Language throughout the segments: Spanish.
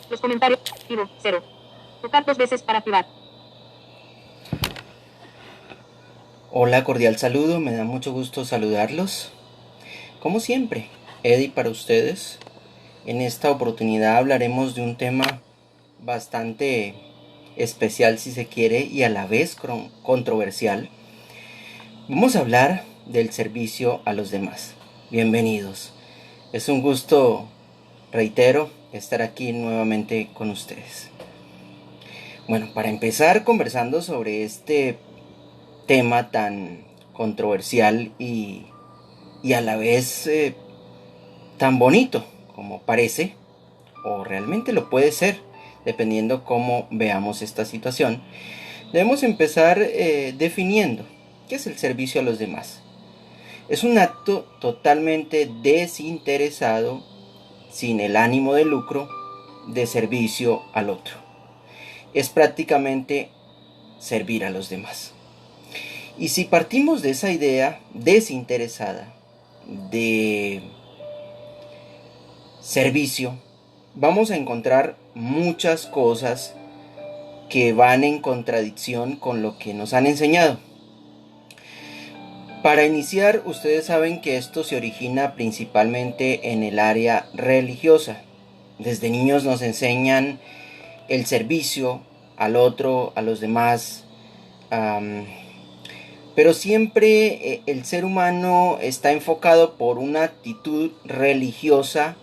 Los comentarios. Activo. 0. Tocar 2 veces para activar. Hola, cordial saludo. Me da mucho gusto saludarlos. Como siempre, Eddie para ustedes. En esta oportunidad hablaremos de un tema bastante especial, si se quiere, y a la vez controversial. Vamos a hablar del servicio a los demás. Bienvenidos. Es un gusto, reitero, estar aquí nuevamente con ustedes. Bueno, para empezar conversando sobre este tema tan controversial y a la vez tan bonito como parece, o realmente lo puede ser, dependiendo cómo veamos esta situación, debemos empezar definiendo qué es el servicio a los demás. Es un acto totalmente desinteresado, sin el ánimo de lucro, de servicio al otro. Es prácticamente servir a los demás. Y si partimos de esa idea desinteresada de servicio, vamos a encontrar muchas cosas que van en contradicción con lo que nos han enseñado. Para iniciar, ustedes saben que esto se origina principalmente en el área religiosa. Desde niños nos enseñan el servicio al otro, a los demás, pero siempre el ser humano está enfocado por una actitud religiosa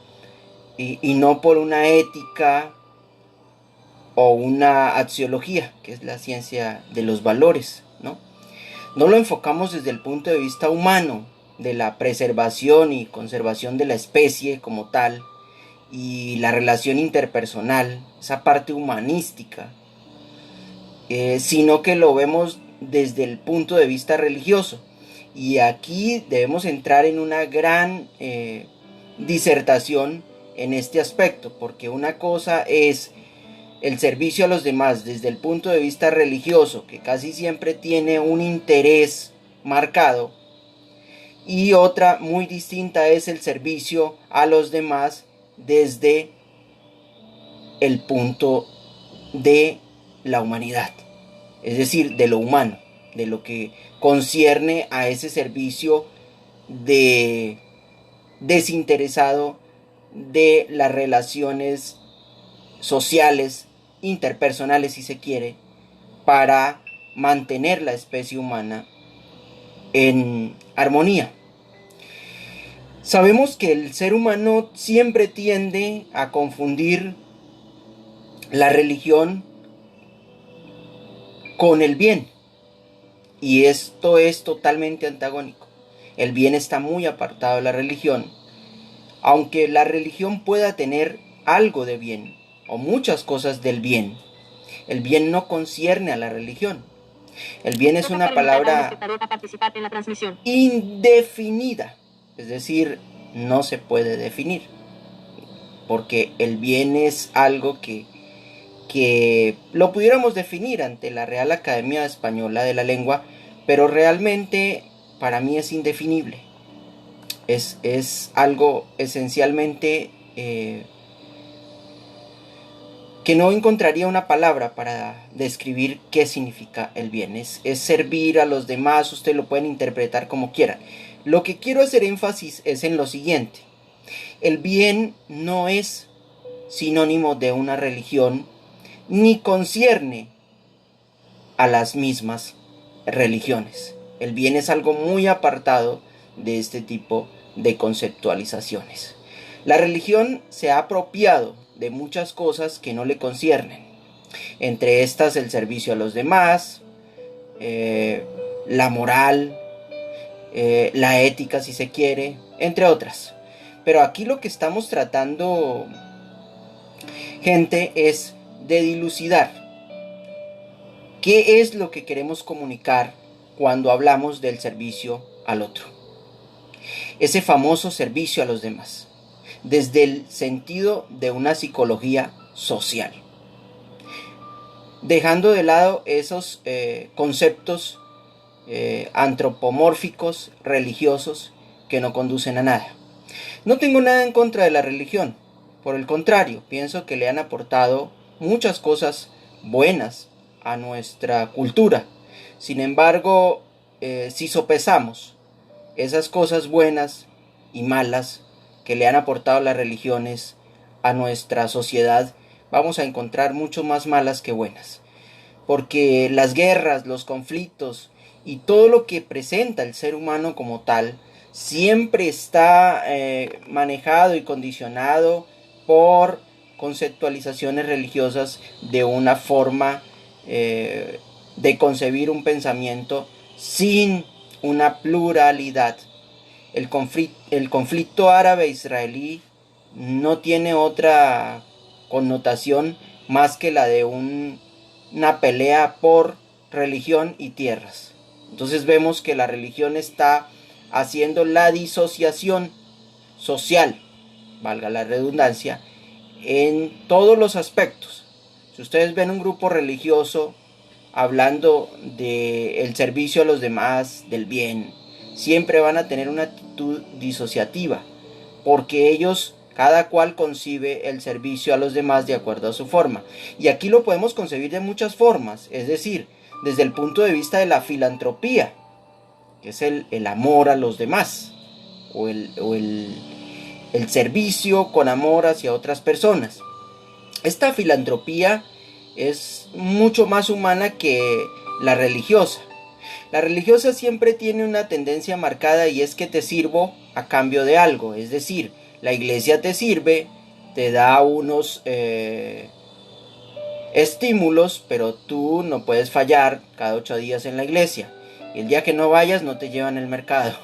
y no por una ética o una axiología, que es la ciencia de los valores, ¿no? No lo enfocamos desde el punto de vista humano, de la preservación y conservación de la especie como tal, y la relación interpersonal, esa parte humanística, sino que lo vemos desde el punto de vista religioso. Y aquí debemos entrar en una gran disertación en este aspecto, porque una cosa es el servicio a los demás desde el punto de vista religioso, que casi siempre tiene un interés marcado, y otra muy distinta es el servicio a los demás desde el punto de la humanidad, es decir, de lo humano, de lo que concierne a ese servicio de desinteresado de las relaciones sociales, interpersonales si se quiere, para mantener la especie humana en armonía. Sabemos que el ser humano siempre tiende a confundir la religión con el bien, y esto es totalmente antagónico. El bien está muy apartado de la religión, aunque la religión pueda tener algo de bien o muchas cosas del bien. El bien no concierne a la religión. El bien es una palabra indefinida, es decir, no se puede definir, porque el bien es algo que lo pudiéramos definir ante la Real Academia Española de la Lengua, pero realmente para mí es indefinible. Es algo esencialmente que no encontraría una palabra para describir qué significa el bien. Es servir a los demás, ustedes lo pueden interpretar como quieran. Lo que quiero hacer énfasis es en lo siguiente. El bien no es sinónimo de una religión, ni concierne a las mismas religiones. El bien es algo muy apartado de este tipo de conceptualizaciones. La religión se ha apropiado de muchas cosas que no le conciernen. Entre estas el servicio a los demás, la moral, la ética si se quiere, entre otras. Pero aquí lo que estamos tratando, gente, es de dilucidar qué es lo que queremos comunicar cuando hablamos del servicio al otro. Ese famoso servicio a los demás, desde el sentido de una psicología social, dejando de lado esos conceptos antropomórficos, religiosos, que no conducen a nada. No tengo nada en contra de la religión, Por el contrario, pienso que le han aportado muchas cosas buenas a nuestra cultura. Sin embargo, si sopesamos esas cosas buenas y malas que le han aportado las religiones a nuestra sociedad, vamos a encontrar mucho más malas que buenas. Porque las guerras, los conflictos y todo lo que presenta el ser humano como tal, siempre está manejado y condicionado por conceptualizaciones religiosas de una forma de concebir un pensamiento sin una pluralidad. El conflicto árabe-israelí no tiene otra connotación más que la de una pelea por religión y tierras. Entonces vemos que la religión está haciendo la disociación social, valga la redundancia, en todos los aspectos. Si ustedes ven un grupo religioso hablando del servicio a los demás, del bien, siempre van a tener una actitud disociativa, porque ellos, cada cual concibe el servicio a los demás de acuerdo a su forma. Y aquí lo podemos concebir de muchas formas, es decir, desde el punto de vista de la filantropía, que es el amor a los demás, o el servicio con amor hacia otras personas. Esta filantropía es mucho más humana que la religiosa. La religiosa siempre tiene una tendencia marcada y es que te sirvo a cambio de algo. Es decir, la iglesia te sirve, te da unos estímulos, pero tú no puedes fallar cada 8 días en la iglesia. Y el día que no vayas no te llevan el mercado,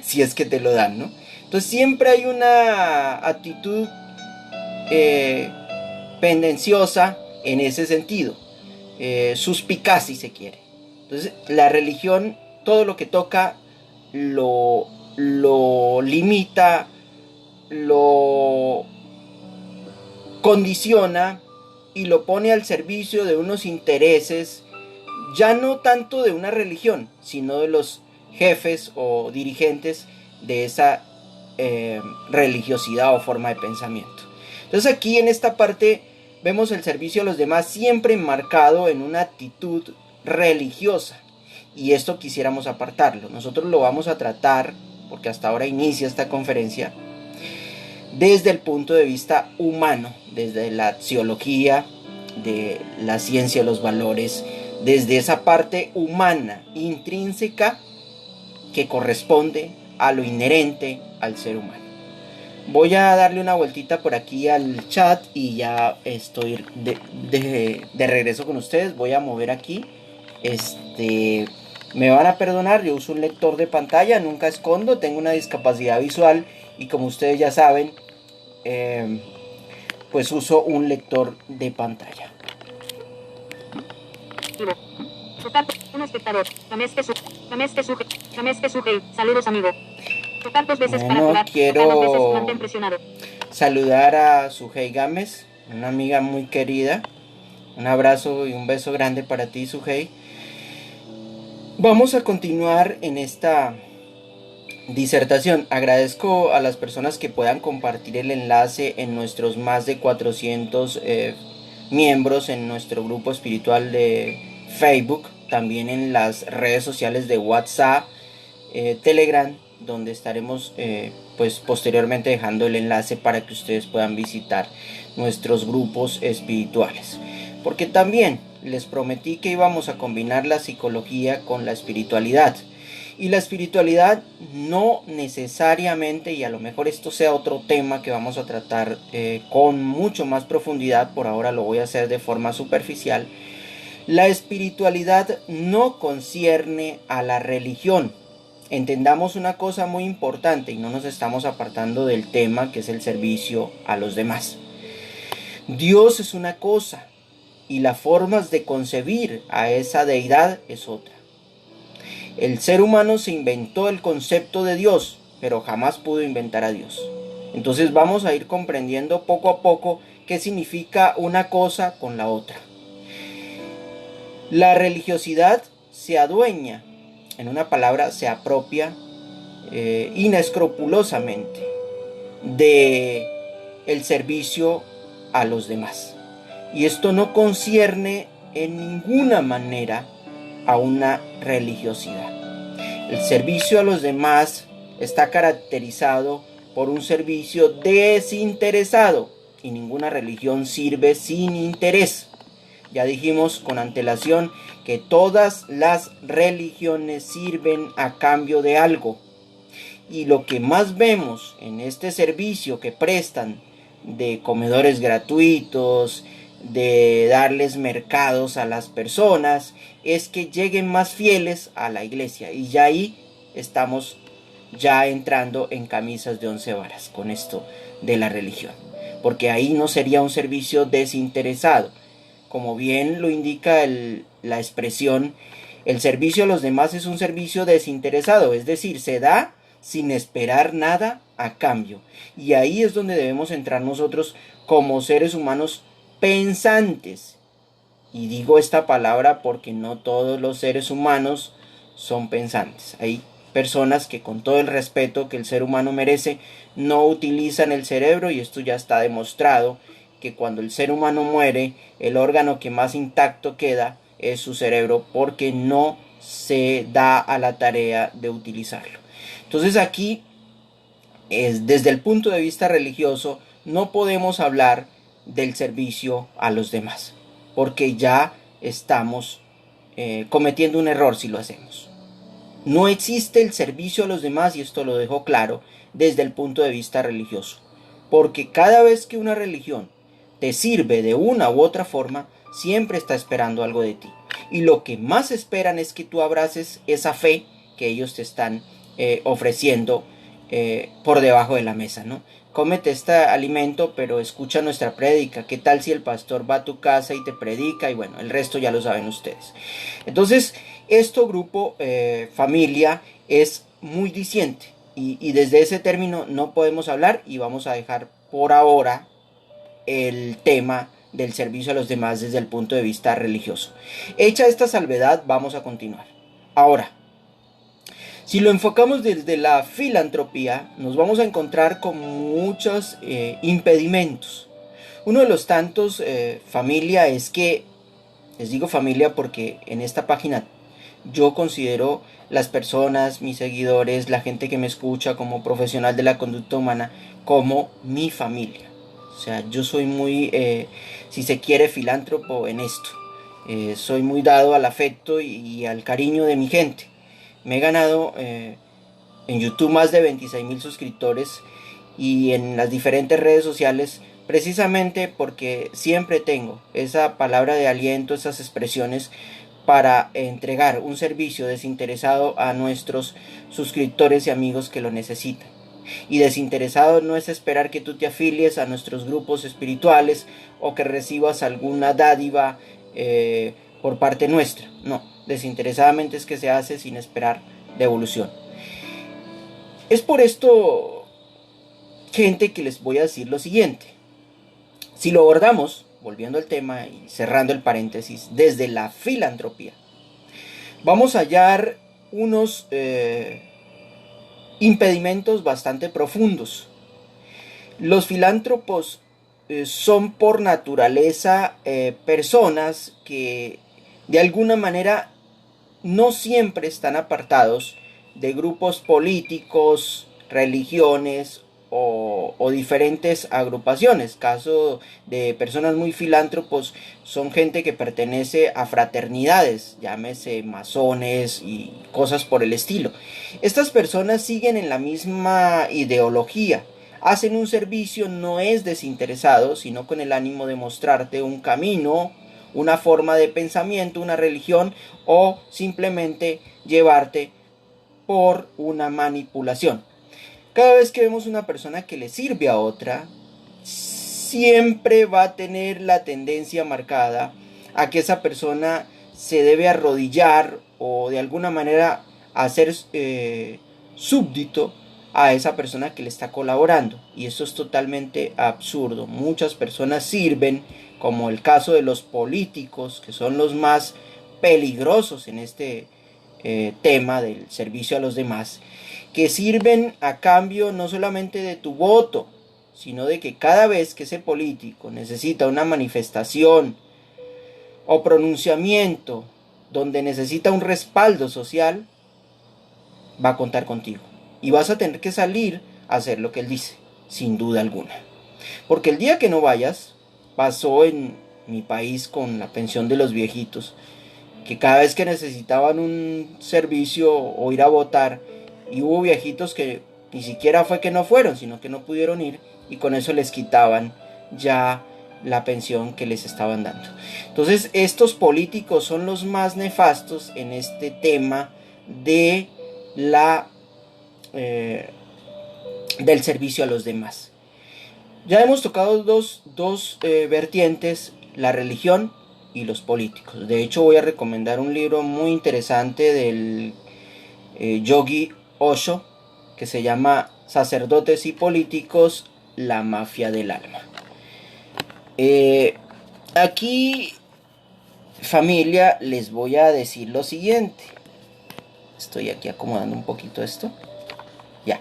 si es que te lo dan, ¿no? Entonces siempre hay una actitud pendenciosa en ese sentido, suspicaz si se quiere. Entonces la religión, todo lo que toca, lo limita, lo condiciona y lo pone al servicio de unos intereses, ya no tanto de una religión, sino de los jefes o dirigentes de esa religiosidad o forma de pensamiento. Entonces aquí en esta parte vemos el servicio a los demás siempre enmarcado en una actitud religiosa, y esto quisiéramos apartarlo. Nosotros lo vamos a tratar, porque hasta ahora inicia esta conferencia, desde el punto de vista humano, desde la axiología, de la ciencia de los valores, desde esa parte humana, intrínseca, que corresponde a lo inherente al ser humano. Voy a darle una vueltita por aquí al chat y ya estoy de regreso con ustedes. Voy a mover aquí. Me van a perdonar, yo uso un lector de pantalla, nunca escondo, tengo una discapacidad visual y como ustedes ya saben, pues uso un lector de pantalla. Un espectador. Saludos, amigo. Tocar 2 veces para activar. Quiero tocar 2 veces, mantén presionado. Saludar a Sujei Gámez, una amiga muy querida. Un abrazo y un beso grande para ti, Sujei. Vamos a continuar en esta disertación. Agradezco a las personas que puedan compartir el enlace en nuestros más de 400 miembros en nuestro grupo espiritual de Facebook, también en las redes sociales de WhatsApp, Telegram, donde estaremos pues posteriormente dejando el enlace para que ustedes puedan visitar nuestros grupos espirituales, porque también les prometí que íbamos a combinar la psicología con la espiritualidad. Y la espiritualidad no necesariamente, y a lo mejor esto sea otro tema que vamos a tratar con mucho más profundidad, por ahora lo voy a hacer de forma superficial. La espiritualidad no concierne a la religión. Entendamos una cosa muy importante y no nos estamos apartando del tema, que es el servicio a los demás. Dios es una cosa y las formas de concebir a esa deidad es otra. El ser humano se inventó el concepto de Dios, pero jamás pudo inventar a Dios. Entonces vamos a ir comprendiendo poco a poco qué significa una cosa con la otra. La religiosidad se adueña, en una palabra, se apropia inescrupulosamente de el servicio a los demás. Y esto no concierne en ninguna manera a una religiosidad. El servicio a los demás está caracterizado por un servicio desinteresado, y ninguna religión sirve sin interés. Ya dijimos con antelación que todas las religiones sirven a cambio de algo. Y lo que más vemos en este servicio que prestan de comedores gratuitos, de darles mercados a las personas, es que lleguen más fieles a la iglesia. Y ya ahí estamos ya entrando en camisas de 11 varas con esto de la religión. Porque ahí no sería un servicio desinteresado. Como bien lo indica la expresión, el servicio a los demás es un servicio desinteresado, es decir, se da sin esperar nada a cambio. Y ahí es donde debemos entrar nosotros como seres humanos pensantes. Y digo esta palabra porque no todos los seres humanos son pensantes. Hay personas que, con todo el respeto que el ser humano merece, no utilizan el cerebro, y esto ya está demostrado, que cuando el ser humano muere, el órgano que más intacto queda es su cerebro, porque no se da a la tarea de utilizarlo. Entonces aquí, desde el punto de vista religioso, no podemos hablar del servicio a los demás, porque ya estamos cometiendo un error si lo hacemos. No existe el servicio a los demás, y esto lo dejo claro desde el punto de vista religioso, porque cada vez que una religión te sirve de una u otra forma, siempre está esperando algo de ti. Y lo que más esperan es que tú abraces esa fe que ellos te están ofreciendo por debajo de la mesa, ¿no? Cómete este alimento, pero escucha nuestra prédica. ¿Qué tal si el pastor va a tu casa y te predica? Y bueno, el resto ya lo saben ustedes. Entonces, grupo familia es muy diciente. Y desde ese término no podemos hablar, y vamos a dejar por ahora el tema del servicio a los demás desde el punto de vista religioso. Hecha esta salvedad, vamos a continuar. Ahora, si lo enfocamos desde la filantropía, nos vamos a encontrar con muchos impedimentos. Uno de los tantos, familia, es que, les digo familia porque en esta página yo considero las personas, mis seguidores, la gente que me escucha como profesional de la conducta humana, como mi familia. O sea, yo soy muy, si se quiere, filántropo en esto. Soy muy dado al afecto y al cariño de mi gente. Me he ganado en YouTube más de 26,000 suscriptores, y en las diferentes redes sociales, precisamente porque siempre tengo esa palabra de aliento, esas expresiones para entregar un servicio desinteresado a nuestros suscriptores y amigos que lo necesitan. Y desinteresado no es esperar que tú te afilies a nuestros grupos espirituales o que recibas alguna dádiva por parte nuestra. No, desinteresadamente es que se hace sin esperar devolución. Es por esto, gente, que les voy a decir lo siguiente. Si lo abordamos, volviendo al tema y cerrando el paréntesis, desde la filantropía, vamos a hallar unos impedimentos bastante profundos. Los filántropos son por naturaleza personas que de alguna manera no siempre están apartados de grupos políticos, religiones o diferentes agrupaciones. Caso de personas muy filántropos son gente que pertenece a fraternidades, llámese masones y cosas por el estilo. Estas personas siguen en la misma ideología, hacen un servicio, no es desinteresado, sino con el ánimo de mostrarte un camino, una forma de pensamiento, una religión, o simplemente llevarte por una manipulación. Cada vez que vemos una persona que le sirve a otra, siempre va a tener la tendencia marcada a que esa persona se debe arrodillar o de alguna manera hacer súbdito a esa persona que le está colaborando. Y eso es totalmente absurdo. Muchas personas sirven, como el caso de los políticos, que son los más peligrosos en este tema del servicio a los demás, que sirven a cambio no solamente de tu voto, sino de que cada vez que ese político necesita una manifestación o pronunciamiento donde necesita un respaldo social, va a contar contigo. Y vas a tener que salir a hacer lo que él dice, sin duda alguna. Porque el día que no vayas, pasó en mi país con la pensión de los viejitos, que cada vez que necesitaban un servicio o ir a votar, y hubo viejitos que ni siquiera fue que no fueron, sino que no pudieron ir, y con eso les quitaban ya la pensión que les estaban dando. Entonces estos políticos son los más nefastos en este tema de del servicio a los demás. Ya hemos tocado dos vertientes, la religión y los políticos. De hecho, voy a recomendar un libro muy interesante del Yogi Osho, que se llama Sacerdotes y Políticos, la mafia del alma. Aquí, familia, les voy a decir lo siguiente. Estoy aquí acomodando un poquito esto. Ya.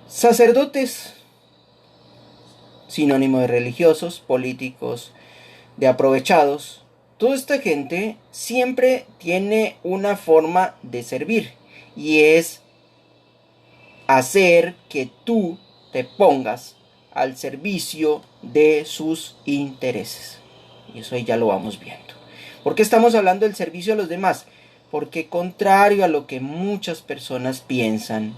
Sacerdotes, sinónimo de religiosos, políticos, de aprovechados. Toda esta gente siempre tiene una forma de servir, y es hacer que tú te pongas al servicio de sus intereses. Y eso ahí ya lo vamos viendo. ¿Por qué estamos hablando del servicio a los demás? Porque contrario a lo que muchas personas piensan,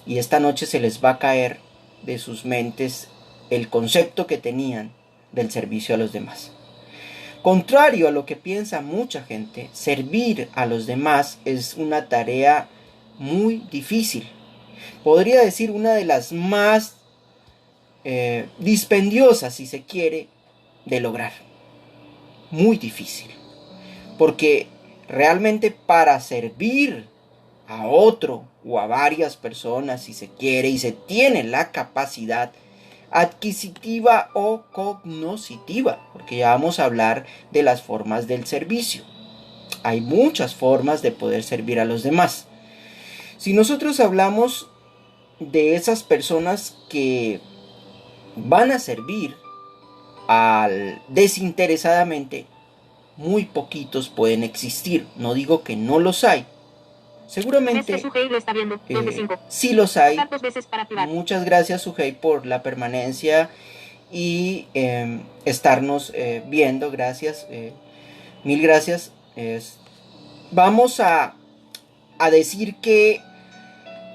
y esta noche se les va a caer de sus mentes el concepto que tenían del servicio a los demás. Contrario a lo que piensa mucha gente, servir a los demás es una tarea muy difícil. Podría decir una de las más dispendiosas, si se quiere, de lograr. Muy difícil. Porque realmente para servir a otro o a varias personas, si se quiere, y se tiene la capacidad adquisitiva o cognoscitiva, porque ya vamos a hablar de las formas del servicio. Hay muchas formas de poder servir a los demás. Si nosotros hablamos de esas personas que van a servir desinteresadamente, muy poquitos pueden existir. No digo que no los hay. Seguramente sí los hay. Muchas gracias, Sujei, por la permanencia y estarnos viendo. Gracias, mil gracias. Vamos a decir que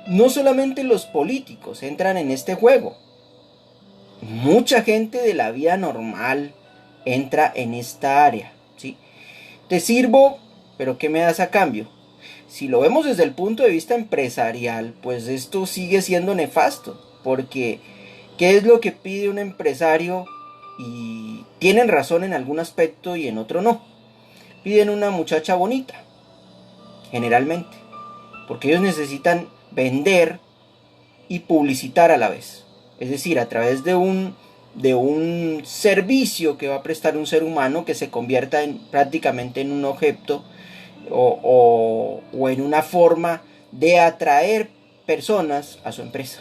no solamente los políticos entran en este juego. Mucha gente de la vida normal entra en esta área, ¿sí? Te sirvo, pero ¿qué me das a cambio? Si lo vemos desde el punto de vista empresarial, pues esto sigue siendo nefasto, porque ¿qué es lo que pide un empresario? Y tienen razón en algún aspecto y en otro no. Piden una muchacha bonita, generalmente, porque ellos necesitan vender y publicitar a la vez. Es decir, a través de un servicio que va a prestar un ser humano que se convierta prácticamente en un objeto o en una forma de atraer personas a su empresa.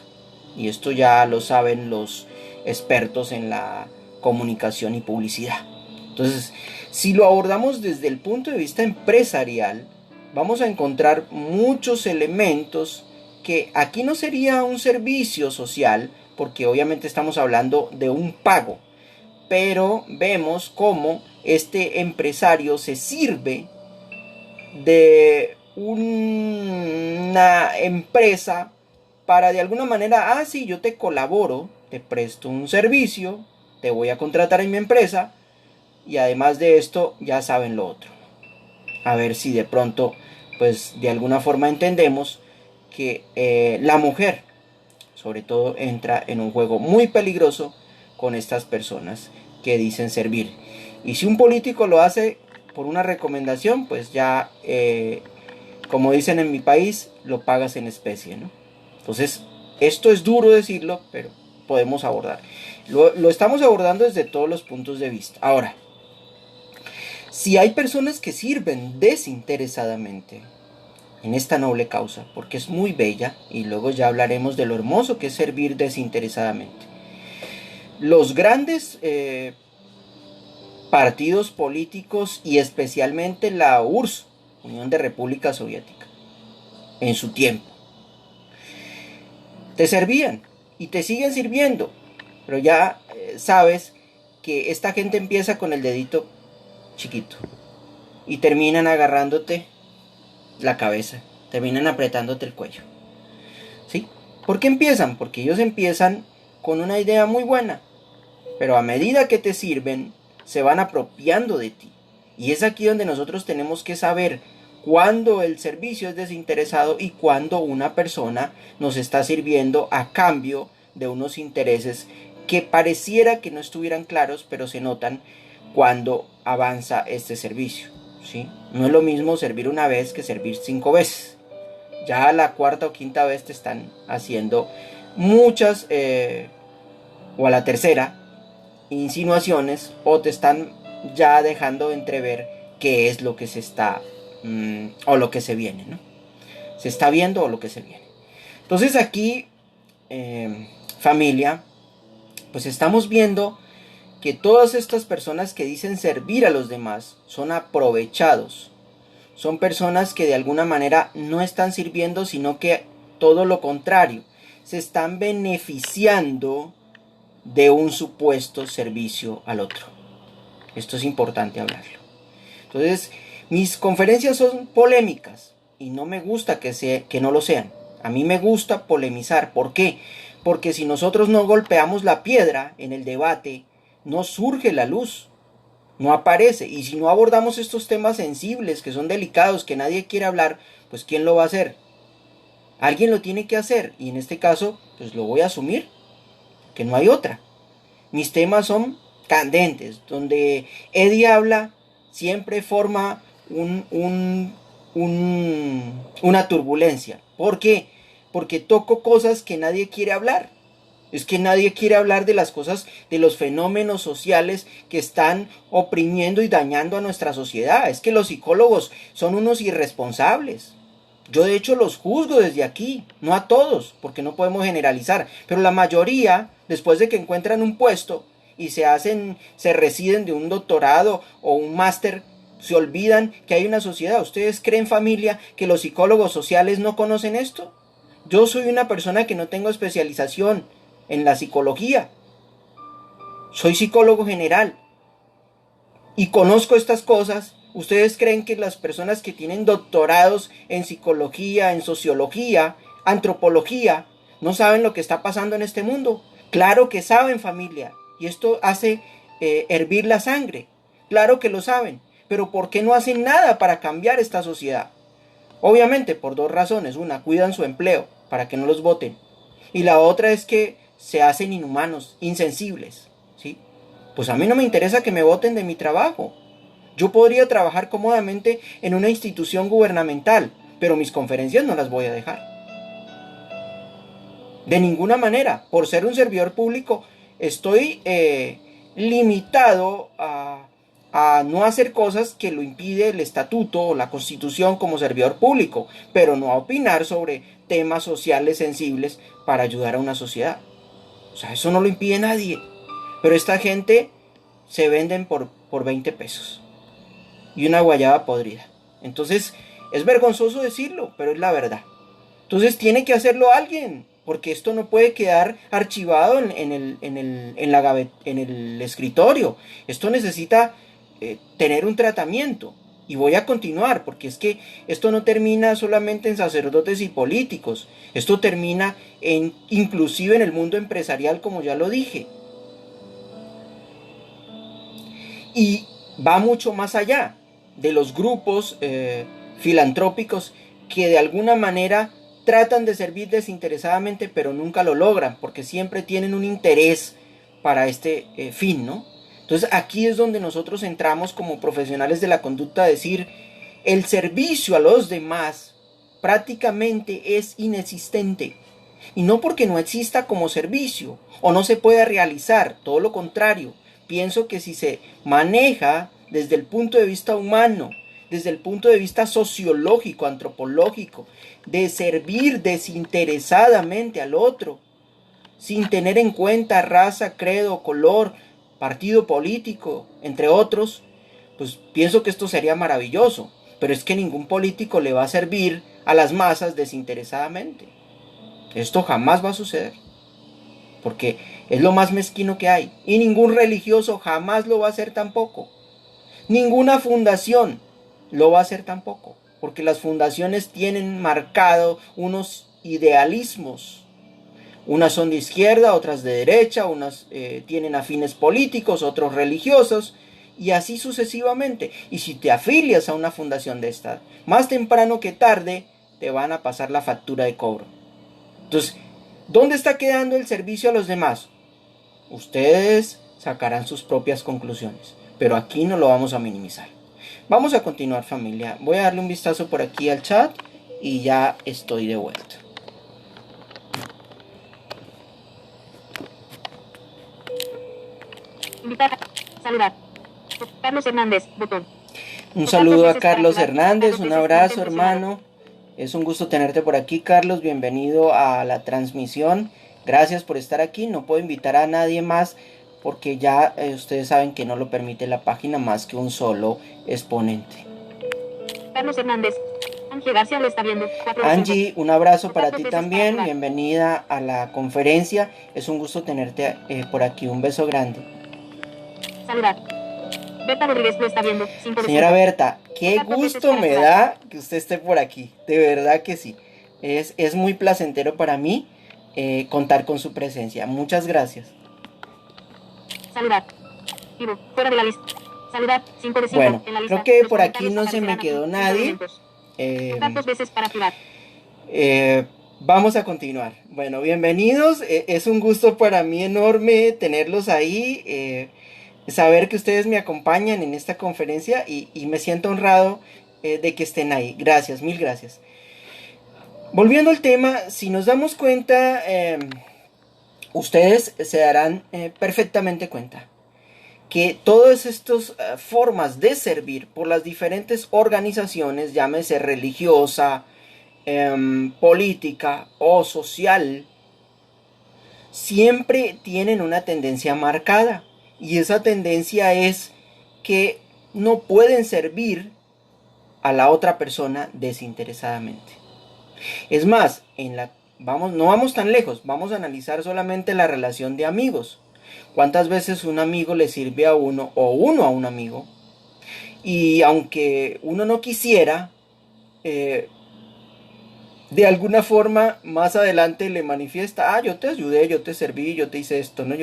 Y esto ya lo saben los expertos en la comunicación y publicidad. Entonces, si lo abordamos desde el punto de vista empresarial, vamos a encontrar muchos elementos que aquí no sería un servicio social, porque obviamente estamos hablando de un pago, pero vemos cómo este empresario se sirve de una empresa para de alguna manera, sí, yo te colaboro, te presto un servicio, te voy a contratar en mi empresa, y además de esto ya saben lo otro. A ver si de pronto, pues de alguna forma entendemos que la mujer sobre todo entra en un juego muy peligroso con estas personas que dicen servir. Y si un político lo hace por una recomendación, pues ya, como dicen en mi país, lo pagas en especie, ¿no? Entonces, esto es duro decirlo, pero podemos abordar. Lo estamos abordando desde todos los puntos de vista. Ahora, si hay personas que sirven desinteresadamente, en esta noble causa, porque es muy bella, y luego ya hablaremos de lo hermoso que es servir desinteresadamente. Los grandes partidos políticos y especialmente la URSS, Unión de República Soviética, en su tiempo, te servían y te siguen sirviendo, pero ya sabes que esta gente empieza con el dedito chiquito y terminan agarrándote la cabeza, terminan apretándote el cuello. ¿Sí? ¿Por qué empiezan? Porque ellos empiezan con una idea muy buena, pero a medida que te sirven, se van apropiando de ti. Y es aquí donde nosotros tenemos que saber cuándo el servicio es desinteresado y cuándo una persona nos está sirviendo a cambio de unos intereses que pareciera que no estuvieran claros, pero se notan cuando avanza este servicio. ¿Sí? No es lo mismo servir una vez que servir 5 veces. Ya a la cuarta o quinta vez te están haciendo muchas, o a la tercera, insinuaciones, o te están ya dejando entrever qué es lo que se está, o lo que se viene, ¿no? Se está viendo o lo que se viene. Entonces aquí, familia, pues estamos viendo que todas estas personas que dicen servir a los demás son aprovechados. Son personas que de alguna manera no están sirviendo, sino que todo lo contrario, se están beneficiando de un supuesto servicio al otro. Esto es importante hablarlo. Entonces, mis conferencias son polémicas y no me gusta que no lo sean. A mí me gusta polemizar. ¿Por qué? Porque si nosotros no golpeamos la piedra en el debate, no surge la luz, no aparece. Y si no abordamos estos temas sensibles, que son delicados, que nadie quiere hablar, pues ¿quién lo va a hacer? Alguien lo tiene que hacer, y en este caso, pues lo voy a asumir, que no hay otra. Mis temas son candentes, donde Eddie habla, siempre forma una turbulencia. ¿Por qué? Porque toco cosas que nadie quiere hablar. Es que nadie quiere hablar de las cosas, de los fenómenos sociales que están oprimiendo y dañando a nuestra sociedad. Es que los psicólogos son unos irresponsables. Yo de hecho los juzgo desde aquí, no a todos, porque no podemos generalizar, pero la mayoría, después de que encuentran un puesto y se residen de un doctorado o un máster, se olvidan que hay una sociedad. ¿Ustedes creen, familia, que los psicólogos sociales no conocen esto? Yo soy una persona que no tengo especialización en la psicología. Soy psicólogo general y conozco estas cosas. ¿Ustedes creen que las personas que tienen doctorados en psicología, en sociología, antropología, no saben lo que está pasando en este mundo? Claro que saben, familia, y esto hace hervir la sangre. Claro que lo saben, pero ¿por qué no hacen nada para cambiar esta sociedad? Obviamente por dos razones. Una, cuidan su empleo para que no los voten, y la otra es que se hacen inhumanos, insensibles, ¿sí? Pues a mí no me interesa que me voten de mi trabajo. Yo podría trabajar cómodamente en una institución gubernamental, pero mis conferencias no las voy a dejar. De ninguna manera. Por ser un servidor público, estoy limitado a no hacer cosas que lo impide el estatuto o la constitución como servidor público, pero no a opinar sobre temas sociales sensibles para ayudar a una sociedad. O sea, eso no lo impide nadie. Pero esta gente se venden por 20 pesos. Y una guayaba podrida. Entonces, es vergonzoso decirlo, pero es la verdad. Entonces tiene que hacerlo alguien, porque esto no puede quedar archivado en el escritorio. Esto necesita tener un tratamiento. Y voy a continuar, porque es que esto no termina solamente en sacerdotes y políticos. Esto termina inclusive en el mundo empresarial, como ya lo dije. Y va mucho más allá de los grupos filantrópicos que de alguna manera tratan de servir desinteresadamente, pero nunca lo logran, porque siempre tienen un interés para este fin, ¿no? Entonces aquí es donde nosotros entramos como profesionales de la conducta a decir, el servicio a los demás prácticamente es inexistente. Y no porque no exista como servicio o no se pueda realizar, todo lo contrario. Pienso que si se maneja desde el punto de vista humano, desde el punto de vista sociológico, antropológico, de servir desinteresadamente al otro, sin tener en cuenta raza, credo, color, partido político, entre otros, pues pienso que esto sería maravilloso. Pero es que ningún político le va a servir a las masas desinteresadamente. Esto jamás va a suceder, porque es lo más mezquino que hay. Y ningún religioso jamás lo va a hacer tampoco. Ninguna fundación lo va a hacer tampoco, porque las fundaciones tienen marcado unos idealismos. Unas son de izquierda, otras de derecha, unas tienen afines políticos, otros religiosos, y así sucesivamente. Y si te afilias a una fundación de esta, más temprano que tarde, te van a pasar la factura de cobro. Entonces, ¿dónde está quedando el servicio a los demás? Ustedes sacarán sus propias conclusiones, pero aquí no lo vamos a minimizar. Vamos a continuar, familia. Voy a darle un vistazo por aquí al chat y ya estoy de vuelta. Invitar. Saludar. Carlos Hernández. Botón. Un saludo a Carlos Hernández. Un abrazo, hermano. Es un gusto tenerte por aquí, Carlos. Bienvenido a la transmisión. Gracias por estar aquí. No puedo invitar a nadie más porque ya ustedes saben que no lo permite la página más que un solo exponente. Carlos Hernández. Angie García lo está viendo. Angie, un abrazo para ti también. Bienvenida a la conferencia. Es un gusto tenerte por aquí. Un beso grande. Saludar. Berta Rodríguez lo está viendo. Señora Berta, qué gusto me da que usted esté por aquí. De verdad que sí. Es muy placentero para mí contar con su presencia. Muchas gracias. Saludar. Vivo. Fuera de la lista. Saludar. 5 de 5. Bueno, en la lista. creo que por aquí no se me quedó nadie. Dos veces para activar. Vamos a continuar. Bueno, bienvenidos. Es un gusto para mí enorme tenerlos ahí. Saber que ustedes me acompañan en esta conferencia y me siento honrado de que estén ahí. Gracias, mil gracias. Volviendo al tema, si nos damos cuenta, ustedes se darán perfectamente cuenta que todas estas formas de servir por las diferentes organizaciones, llámese religiosa, política o social, siempre tienen una tendencia marcada. Y esa tendencia es que no pueden servir a la otra persona desinteresadamente. Es más, no vamos tan lejos, vamos a analizar solamente la relación de amigos. ¿Cuántas veces un amigo le sirve a uno o uno a un amigo? Y aunque uno no quisiera, de alguna forma más adelante le manifiesta, yo te ayudé, yo te serví, yo te hice esto, ¿no?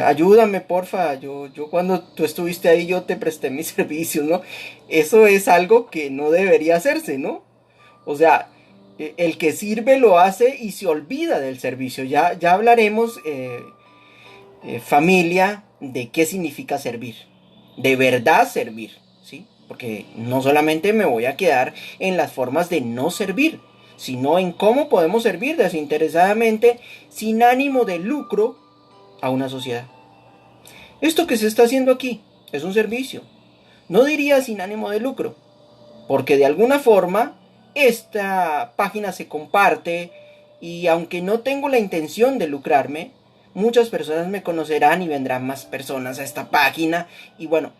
Ayúdame, porfa, yo cuando tú estuviste ahí yo te presté mis servicios, ¿no? Eso es algo que no debería hacerse, ¿no? O sea, el que sirve lo hace y se olvida del servicio. Ya hablaremos, familia, de qué significa servir. De verdad servir, ¿sí? Porque no solamente me voy a quedar en las formas de no servir, sino en cómo podemos servir desinteresadamente, sin ánimo de lucro, a una sociedad. Esto que se está haciendo aquí es un servicio. No diría sin ánimo de lucro, porque de alguna forma esta página se comparte y aunque no tengo la intención de lucrarme, muchas personas me conocerán y vendrán más personas a esta página y bueno,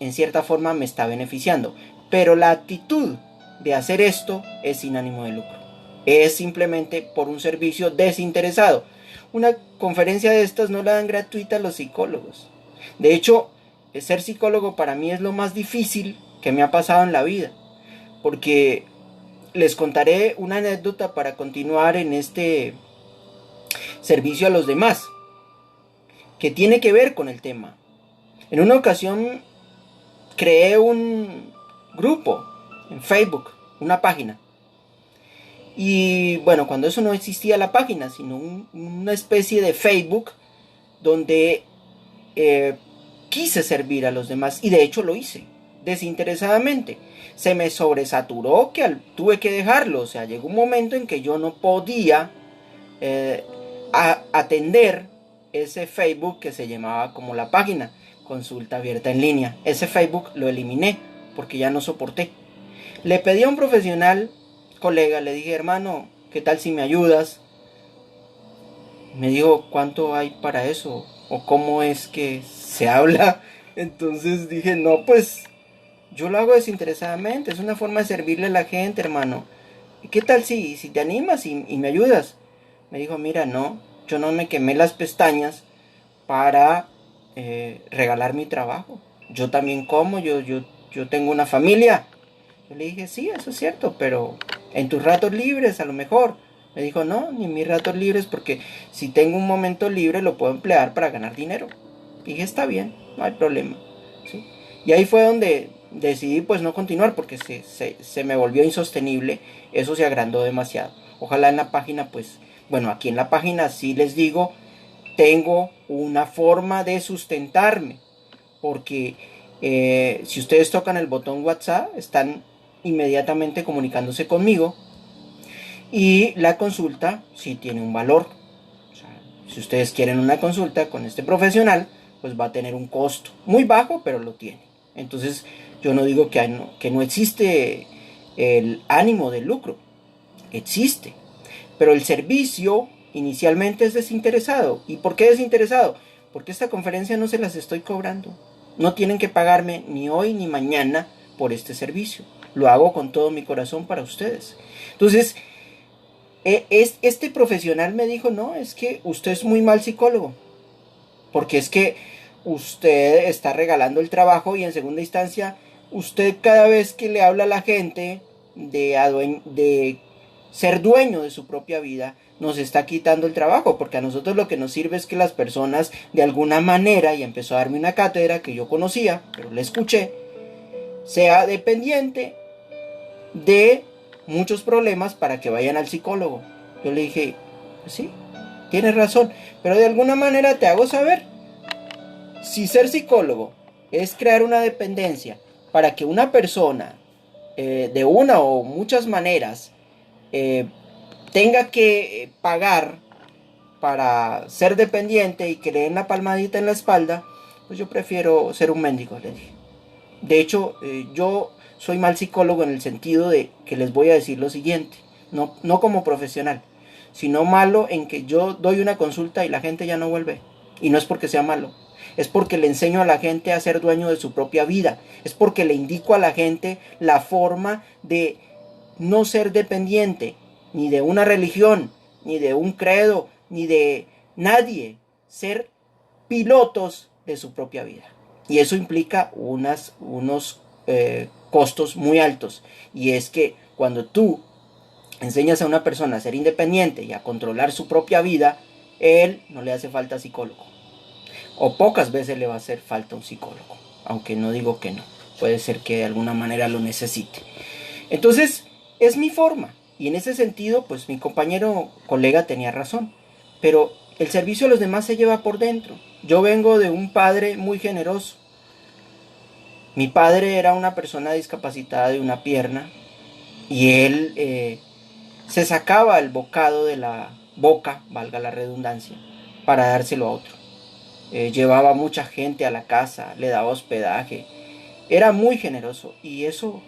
en cierta forma me está beneficiando. Pero la actitud de hacer esto es sin ánimo de lucro. Es simplemente por un servicio desinteresado. Una conferencia de estas no la dan gratuita a los psicólogos. De hecho, ser psicólogo para mí es lo más difícil que me ha pasado en la vida. Porque les contaré una anécdota para continuar en este servicio a los demás, que tiene que ver con el tema. En una ocasión creé un grupo en Facebook, una página. Y bueno, cuando eso no existía la página, sino una especie de Facebook donde quise servir a los demás y de hecho lo hice desinteresadamente. Se me sobresaturó que tuve que dejarlo, o sea, llegó un momento en que yo no podía atender ese Facebook que se llamaba como la página, consulta abierta en línea. Ese Facebook lo eliminé porque ya no soporté. Le pedí a un profesional, colega, le dije, hermano, ¿qué tal si me ayudas? Me dijo, ¿cuánto hay para eso? ¿O cómo es que se habla? Entonces dije, no, pues yo lo hago desinteresadamente, es una forma de servirle a la gente, hermano. ¿Y qué tal si te animas y me ayudas? Me dijo, mira, no, yo no me quemé las pestañas para regalar mi trabajo. Yo también como, yo tengo una familia. Yo le dije, sí, eso es cierto, pero en tus ratos libres a lo mejor. Me dijo, no, ni mis ratos libres, porque si tengo un momento libre lo puedo emplear para ganar dinero. Dije, está bien, no hay problema. ¿Sí? Y ahí fue donde decidí pues no continuar, porque se me volvió insostenible, eso se agrandó demasiado. Ojalá en la página pues, bueno, aquí en la página sí les digo, tengo una forma de sustentarme, porque si ustedes tocan el botón WhatsApp, están inmediatamente comunicándose conmigo y la consulta sí tiene un valor. O sea, si ustedes quieren una consulta con este profesional, pues va a tener un costo muy bajo, pero lo tiene. Entonces yo no digo que no existe el ánimo de lucro, existe, pero el servicio inicialmente es desinteresado. ¿Y por qué desinteresado? Porque esta conferencia no se las estoy cobrando. No tienen que pagarme ni hoy ni mañana por este servicio. Lo hago con todo mi corazón para ustedes. Entonces, este profesional me dijo, no, es que usted es muy mal psicólogo. Porque es que usted está regalando el trabajo y en segunda instancia, usted cada vez que le habla a la gente de ser dueño de su propia vida, nos está quitando el trabajo, porque a nosotros lo que nos sirve es que las personas de alguna manera, y empezó a darme una cátedra que yo conocía, pero la escuché, sea dependiente de muchos problemas para que vayan al psicólogo. Yo le dije, pues sí, tienes razón, pero de alguna manera te hago saber, si ser psicólogo es crear una dependencia para que una persona de una o muchas maneras tenga que pagar para ser dependiente y que le den la palmadita en la espalda, pues yo prefiero ser un mendigo, le dije. De hecho, yo soy mal psicólogo en el sentido de que les voy a decir lo siguiente, no como profesional, sino malo en que yo doy una consulta y la gente ya no vuelve. Y no es porque sea malo, es porque le enseño a la gente a ser dueño de su propia vida, es porque le indico a la gente la forma de no ser dependiente, ni de una religión, ni de un credo, ni de nadie, ser pilotos de su propia vida. Y eso implica unos costos muy altos. Y es que cuando tú enseñas a una persona a ser independiente y a controlar su propia vida, él no le hace falta psicólogo. O pocas veces le va a hacer falta un psicólogo. Aunque no digo que no. Puede ser que de alguna manera lo necesite. Entonces, es mi forma. Y en ese sentido, pues mi compañero colega tenía razón. Pero el servicio a los demás se lleva por dentro. Yo vengo de un padre muy generoso. Mi padre era una persona discapacitada de una pierna y él se sacaba el bocado de la boca, valga la redundancia, para dárselo a otro. Llevaba mucha gente a la casa, le daba hospedaje. Era muy generoso y eso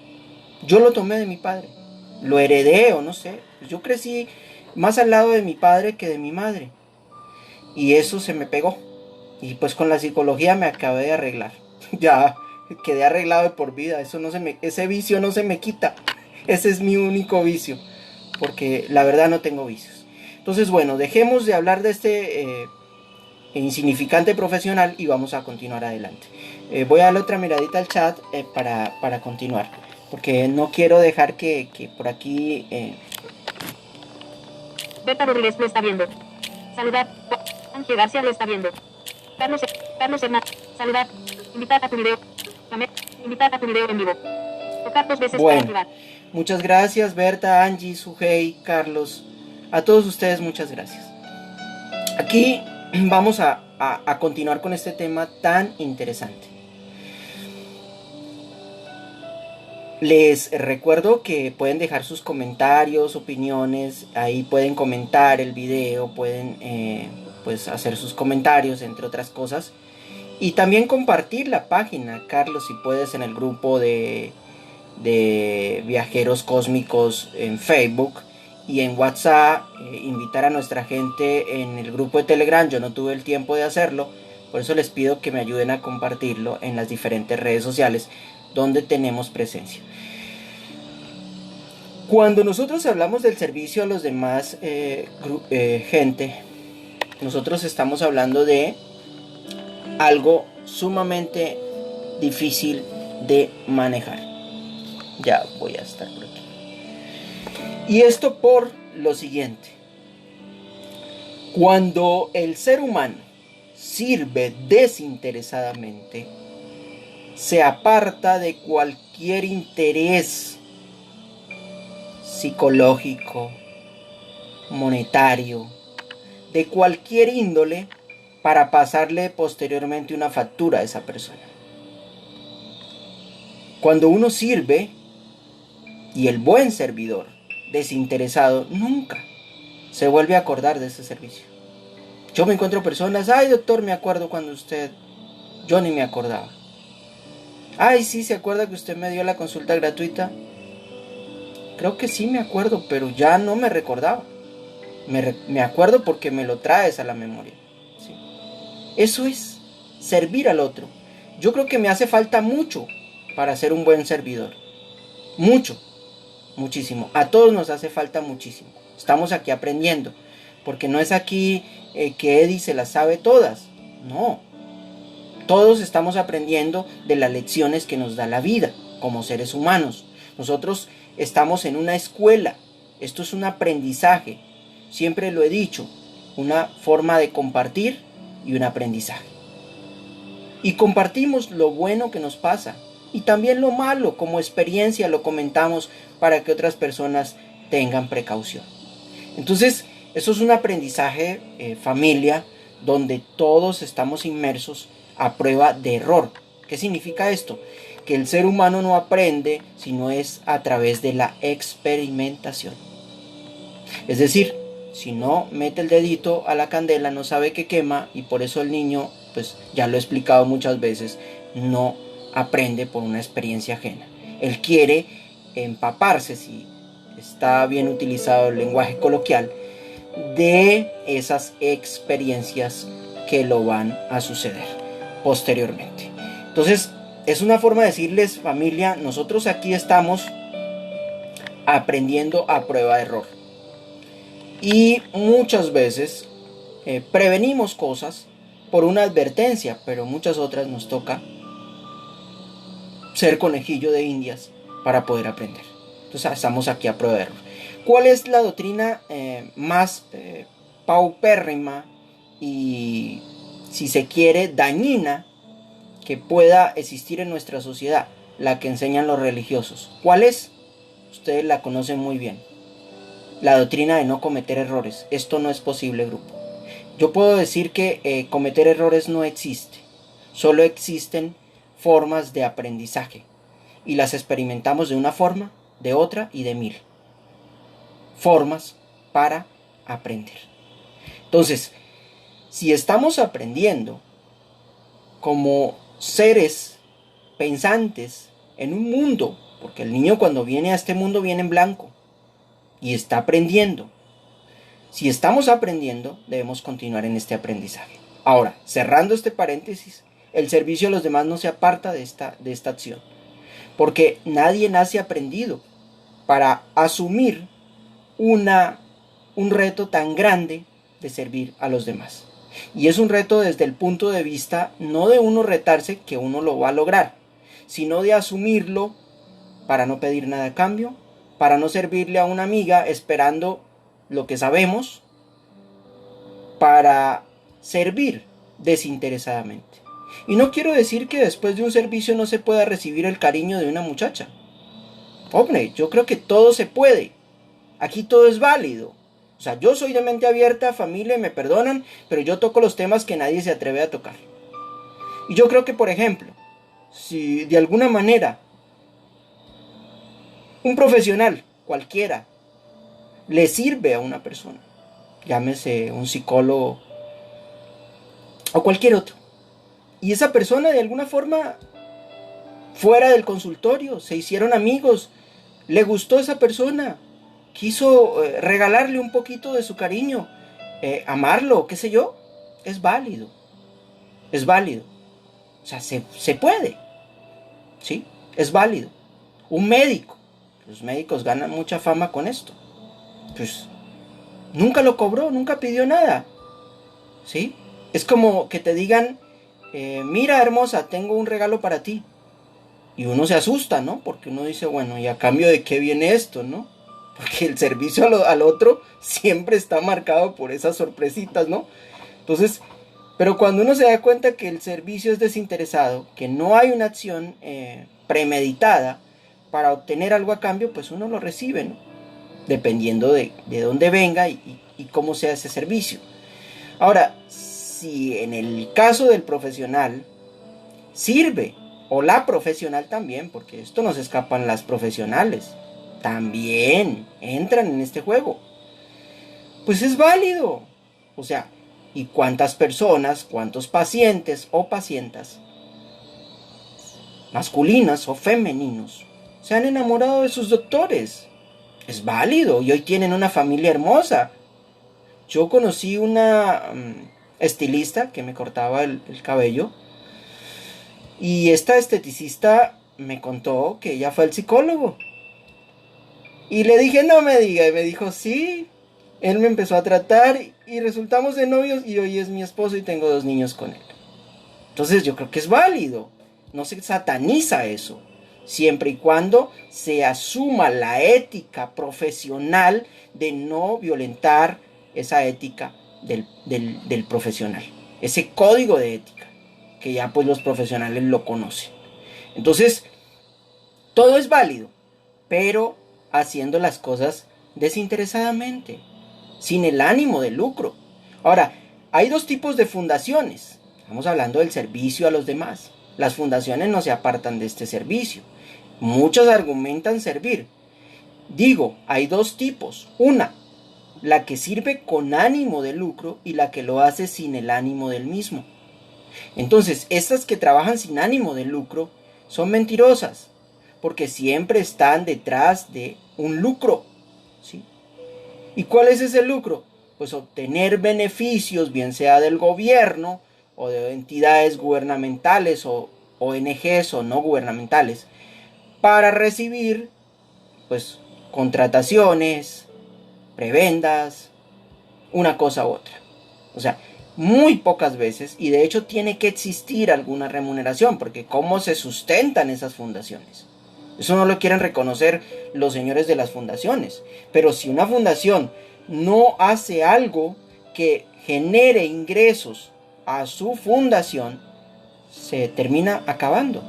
yo lo tomé de mi padre. Lo heredé o no sé. Yo crecí más al lado de mi padre que de mi madre. Y eso se me pegó. Y pues con la psicología me acabé de arreglar. Ya quedé arreglado de por vida. Ese vicio no se me quita. Ese es mi único vicio. Porque la verdad no tengo vicios. Entonces bueno, dejemos de hablar de este insignificante profesional y vamos a continuar adelante. Voy a darle otra miradita al chat para continuar. Porque no quiero dejar que por aquí... Berta Rodríguez lo está viendo. Saludar. Ángel García lo está viendo. Carlos Hernández. Saludar. Invitar a tu video. Invitar a tu video en vivo. Tocar 2 veces para activar. Muchas gracias Berta, Angie, Sujei, Carlos. A todos ustedes muchas gracias. Aquí vamos a continuar con este tema tan interesante. Les recuerdo que pueden dejar sus comentarios, opiniones, ahí pueden comentar el video, pueden pues hacer sus comentarios, entre otras cosas. Y también compartir la página, Carlos, si puedes, en el grupo de de viajeros cósmicos en Facebook y en WhatsApp, invitar a nuestra gente en el grupo de Telegram. Yo no tuve el tiempo de hacerlo, por eso les pido que me ayuden a compartirlo en las diferentes redes sociales donde tenemos presencia. Cuando nosotros hablamos del servicio a los demás gente, nosotros estamos hablando de algo sumamente difícil de manejar. Ya voy a estar por aquí. Y esto por lo siguiente. Cuando el ser humano sirve desinteresadamente, se aparta de cualquier interés psicológico, monetario, de cualquier índole, para pasarle posteriormente una factura a esa persona. Cuando uno sirve, y el buen servidor desinteresado nunca se vuelve a acordar de ese servicio. Yo me encuentro personas, ay doctor, me acuerdo cuando usted, yo ni me acordaba. Ay, sí, ¿se acuerda que usted me dio la consulta gratuita? Creo que sí me acuerdo, pero ya no me recordaba. Me acuerdo porque me lo traes a la memoria. ¿Sí? Eso es servir al otro. Yo creo que me hace falta mucho para ser un buen servidor. Mucho, muchísimo. A todos nos hace falta muchísimo. Estamos aquí aprendiendo. Porque no es aquí que Eddie se las sabe todas. No. Todos estamos aprendiendo de las lecciones que nos da la vida como seres humanos. Nosotros estamos en una escuela. Esto es un aprendizaje. Siempre lo he dicho. Una forma de compartir y un aprendizaje. Y compartimos lo bueno que nos pasa. Y también lo malo, como experiencia lo comentamos para que otras personas tengan precaución. Entonces, eso es un aprendizaje familia, donde todos estamos inmersos a prueba de error. ¿Qué significa esto? Que el ser humano no aprende sino es a través de la experimentación. Es decir, si no mete el dedito a la candela no sabe que quema, y por eso el niño, pues ya lo he explicado muchas veces, no aprende por una experiencia ajena. Él quiere empaparse, si está bien utilizado el lenguaje coloquial, de esas experiencias que lo van a suceder posteriormente. Entonces, es una forma de decirles, familia, nosotros aquí estamos aprendiendo a prueba de error. Y muchas veces prevenimos cosas por una advertencia, pero muchas otras nos toca ser conejillo de indias para poder aprender. Entonces estamos aquí a prueba de error. ¿Cuál es la doctrina más paupérrima y, si se quiere, dañina que pueda existir en nuestra sociedad? La que enseñan los religiosos. ¿Cuál es? Ustedes la conocen muy bien. La doctrina de no cometer errores. Esto no es posible, grupo. Yo puedo decir que cometer errores no existe. Solo existen formas de aprendizaje. Y las experimentamos de una forma, de otra y de mil formas para aprender. Entonces, si estamos aprendiendo como seres pensantes en un mundo, porque el niño cuando viene a este mundo viene en blanco y está aprendiendo. Si estamos aprendiendo, debemos continuar en este aprendizaje. Ahora, cerrando este paréntesis, el servicio a los demás no se aparta de esta acción, porque nadie nace aprendido para asumir un reto tan grande de servir a los demás. Y es un reto desde el punto de vista no de uno retarse que uno lo va a lograr, sino de asumirlo para no pedir nada a cambio, para no servirle a una amiga esperando lo que sabemos, para servir desinteresadamente. Y no quiero decir que después de un servicio no se pueda recibir el cariño de una muchacha. Hombre, yo creo que todo se puede. Aquí todo es válido. O sea, yo soy de mente abierta, familia, me perdonan, pero yo toco los temas que nadie se atreve a tocar. Y yo creo que, por ejemplo, si de alguna manera un profesional, cualquiera, le sirve a una persona, llámese un psicólogo o cualquier otro, y esa persona de alguna forma fuera del consultorio, se hicieron amigos, le gustó esa persona, quiso regalarle un poquito de su cariño, amarlo, qué sé yo, es válido, es válido. O sea, se puede, ¿sí? Es válido. Un médico, los médicos ganan mucha fama con esto, pues nunca lo cobró, nunca pidió nada, ¿sí? Es como que te digan, mira hermosa, tengo un regalo para ti. Y uno se asusta, ¿no? Porque uno dice, bueno, ¿y a cambio de qué viene esto, no? Porque el servicio al otro siempre está marcado por esas sorpresitas, ¿no? Entonces, pero cuando uno se da cuenta que el servicio es desinteresado, que no hay una acción premeditada para obtener algo a cambio, pues uno lo recibe, ¿no? Dependiendo de dónde venga y cómo sea ese servicio. Ahora, si en el caso del profesional sirve, o la profesional también, porque esto no se escapan las profesionales, también entran en este juego, pues es válido. O sea, ¿y cuántas personas, cuántos pacientes o pacientas, masculinas o femeninos, se han enamorado de sus doctores? Es válido y hoy tienen una familia hermosa. Yo conocí una estilista que me cortaba el cabello. Y esta esteticista me contó que ella fue al psicólogo. Y le dije, no me diga. Y me dijo, sí. Él me empezó a tratar y resultamos de novios y hoy es mi esposo y tengo 2 niños con él. Entonces yo creo que es válido. No se sataniza eso. Siempre y cuando se asuma la ética profesional de no violentar esa ética del profesional. Ese código de ética, que ya pues los profesionales lo conocen. Entonces, todo es válido, pero haciendo las cosas desinteresadamente, sin el ánimo de lucro. Ahora, hay 2 tipos de fundaciones. Estamos hablando del servicio a los demás. Las fundaciones no se apartan de este servicio. Muchos argumentan servir. Digo, hay 2 tipos. Una, la que sirve con ánimo de lucro y la que lo hace sin el ánimo del mismo. Entonces, estas que trabajan sin ánimo de lucro son mentirosas, porque siempre están detrás de un lucro, ¿sí? ¿Y cuál es ese lucro? Pues obtener beneficios, bien sea del gobierno o de entidades gubernamentales o ONGs o no gubernamentales, para recibir pues contrataciones, prebendas, una cosa u otra. O sea, muy pocas veces, y de hecho tiene que existir alguna remuneración, porque ¿cómo se sustentan esas fundaciones? Eso no lo quieren reconocer los señores de las fundaciones. Pero si una fundación no hace algo que genere ingresos a su fundación, se termina acabando.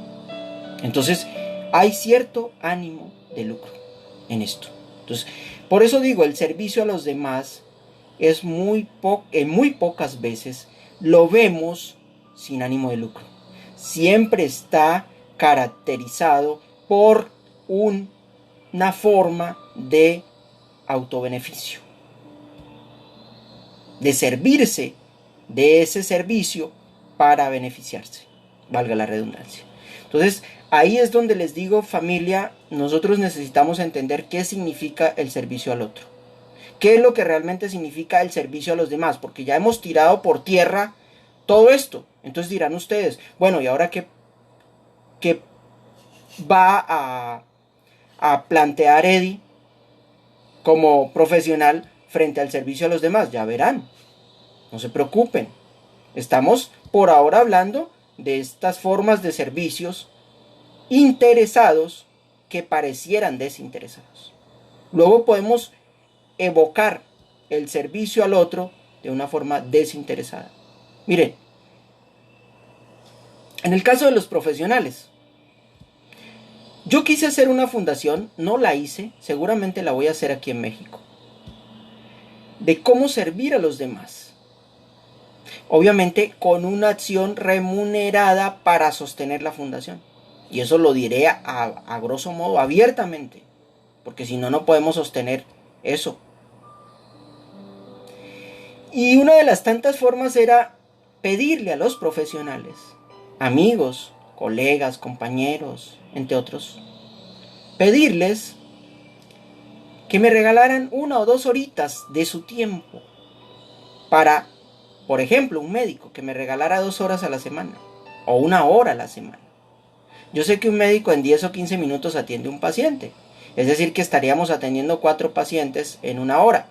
Entonces, hay cierto ánimo de lucro en esto. Entonces, por eso digo, el servicio a los demás es muy pocas veces lo vemos sin ánimo de lucro. Siempre está caracterizado por una forma de autobeneficio, de servirse de ese servicio para beneficiarse, valga la redundancia. Entonces, ahí es donde les digo, familia, nosotros necesitamos entender qué significa el servicio al otro. ¿Qué es lo que realmente significa el servicio a los demás? Porque ya hemos tirado por tierra todo esto. Entonces dirán ustedes, bueno, ¿y ahora qué va a plantear Eddie como profesional frente al servicio a los demás? Ya verán, no se preocupen. Estamos por ahora hablando de estas formas de servicios interesados que parecieran desinteresados. Luego podemos evocar el servicio al otro de una forma desinteresada. Miren, en el caso de los profesionales, yo quise hacer una fundación, no la hice, seguramente la voy a hacer aquí en México, de cómo servir a los demás. Obviamente con una acción remunerada para sostener la fundación. Y eso lo diré a grosso modo, abiertamente, porque si no, no podemos sostener eso. Y una de las tantas formas era pedirle a los profesionales, amigos, colegas, compañeros, entre otros, pedirles que me regalaran 1 o 2 horitas de su tiempo para, por ejemplo, un médico que me regalara 2 horas a la semana o 1 hora a la semana. Yo sé que un médico en 10 o 15 minutos atiende un paciente, es decir que estaríamos atendiendo 4 pacientes en 1 hora.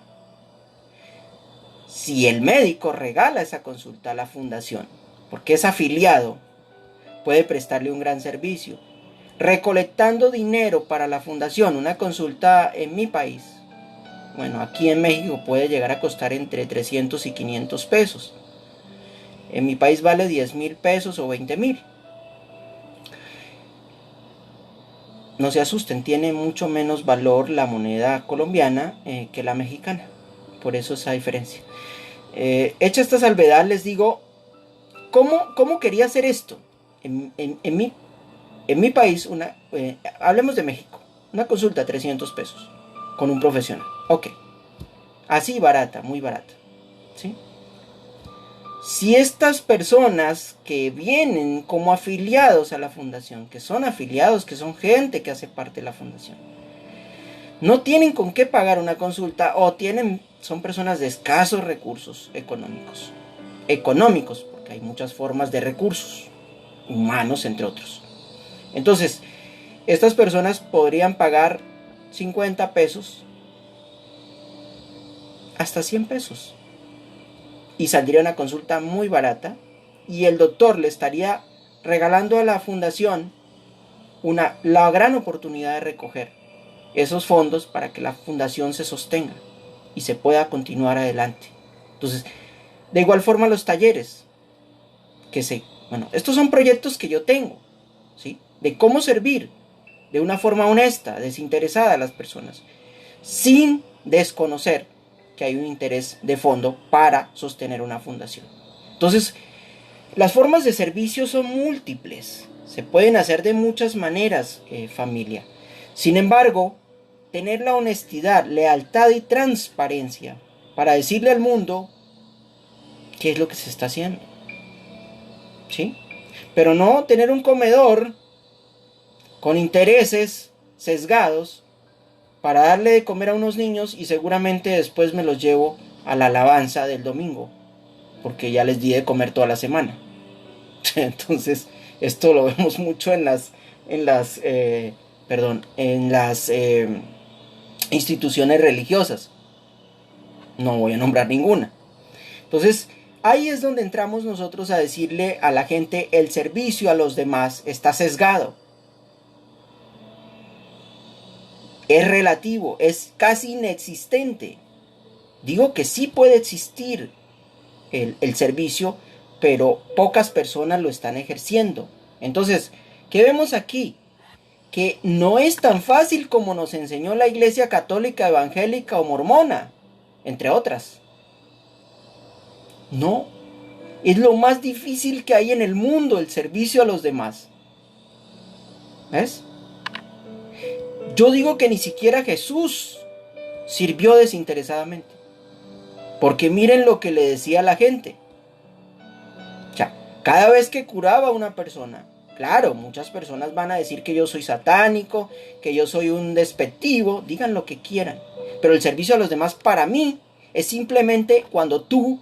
Si el médico regala esa consulta a la fundación, porque es afiliado, puede prestarle un gran servicio, recolectando dinero para la fundación. Una consulta en mi país, bueno, aquí en México puede llegar a costar entre 300 y 500 pesos. En mi país vale 10,000 pesos o 20,000. No se asusten, tiene mucho menos valor la moneda colombiana que la mexicana. Por eso esa diferencia. Hecha esta salvedad, les digo, ¿cómo quería hacer esto? En mi país, hablemos de México, una consulta 300 pesos con un profesional. Ok, así barata, muy barata, ¿sí? Si estas personas que vienen como afiliados a la fundación, que son afiliados, que son gente que hace parte de la fundación, no tienen con qué pagar una consulta o son personas de escasos recursos económicos, porque hay muchas formas de recursos humanos, entre otros. Entonces, estas personas podrían pagar 50 pesos hasta 100 pesos. Y saldría una consulta muy barata. Y el doctor le estaría regalando a la fundación la gran oportunidad de recoger esos fondos para que la fundación se sostenga y se pueda continuar adelante. Entonces, de igual forma los talleres. Estos son proyectos que yo tengo, ¿sí? De cómo servir de una forma honesta, desinteresada a las personas, sin desconocer que hay un interés de fondo para sostener una fundación. Entonces, las formas de servicio son múltiples, se pueden hacer de muchas maneras, familia. Sin embargo, tener la honestidad, lealtad y transparencia para decirle al mundo qué es lo que se está haciendo, ¿sí? Pero no tener un comedor con intereses sesgados para darle de comer a unos niños y seguramente después me los llevo a la alabanza del domingo, porque ya les di de comer toda la semana. Entonces, esto lo vemos mucho en las instituciones religiosas. No voy a nombrar ninguna. Entonces, ahí es donde entramos nosotros a decirle a la gente: el servicio a los demás está sesgado. Es relativo, es casi inexistente. Digo que sí puede existir el servicio, pero pocas personas lo están ejerciendo. Entonces, ¿qué vemos aquí? Que no es tan fácil como nos enseñó la Iglesia Católica, Evangélica o Mormona, entre otras. No, es lo más difícil que hay en el mundo, el servicio a los demás. ¿Ves? Yo digo que ni siquiera Jesús sirvió desinteresadamente. Porque miren lo que le decía a la gente. O sea, cada vez que curaba a una persona, claro, muchas personas van a decir que yo soy satánico, que yo soy un despectivo, digan lo que quieran. Pero el servicio a los demás para mí es simplemente cuando tú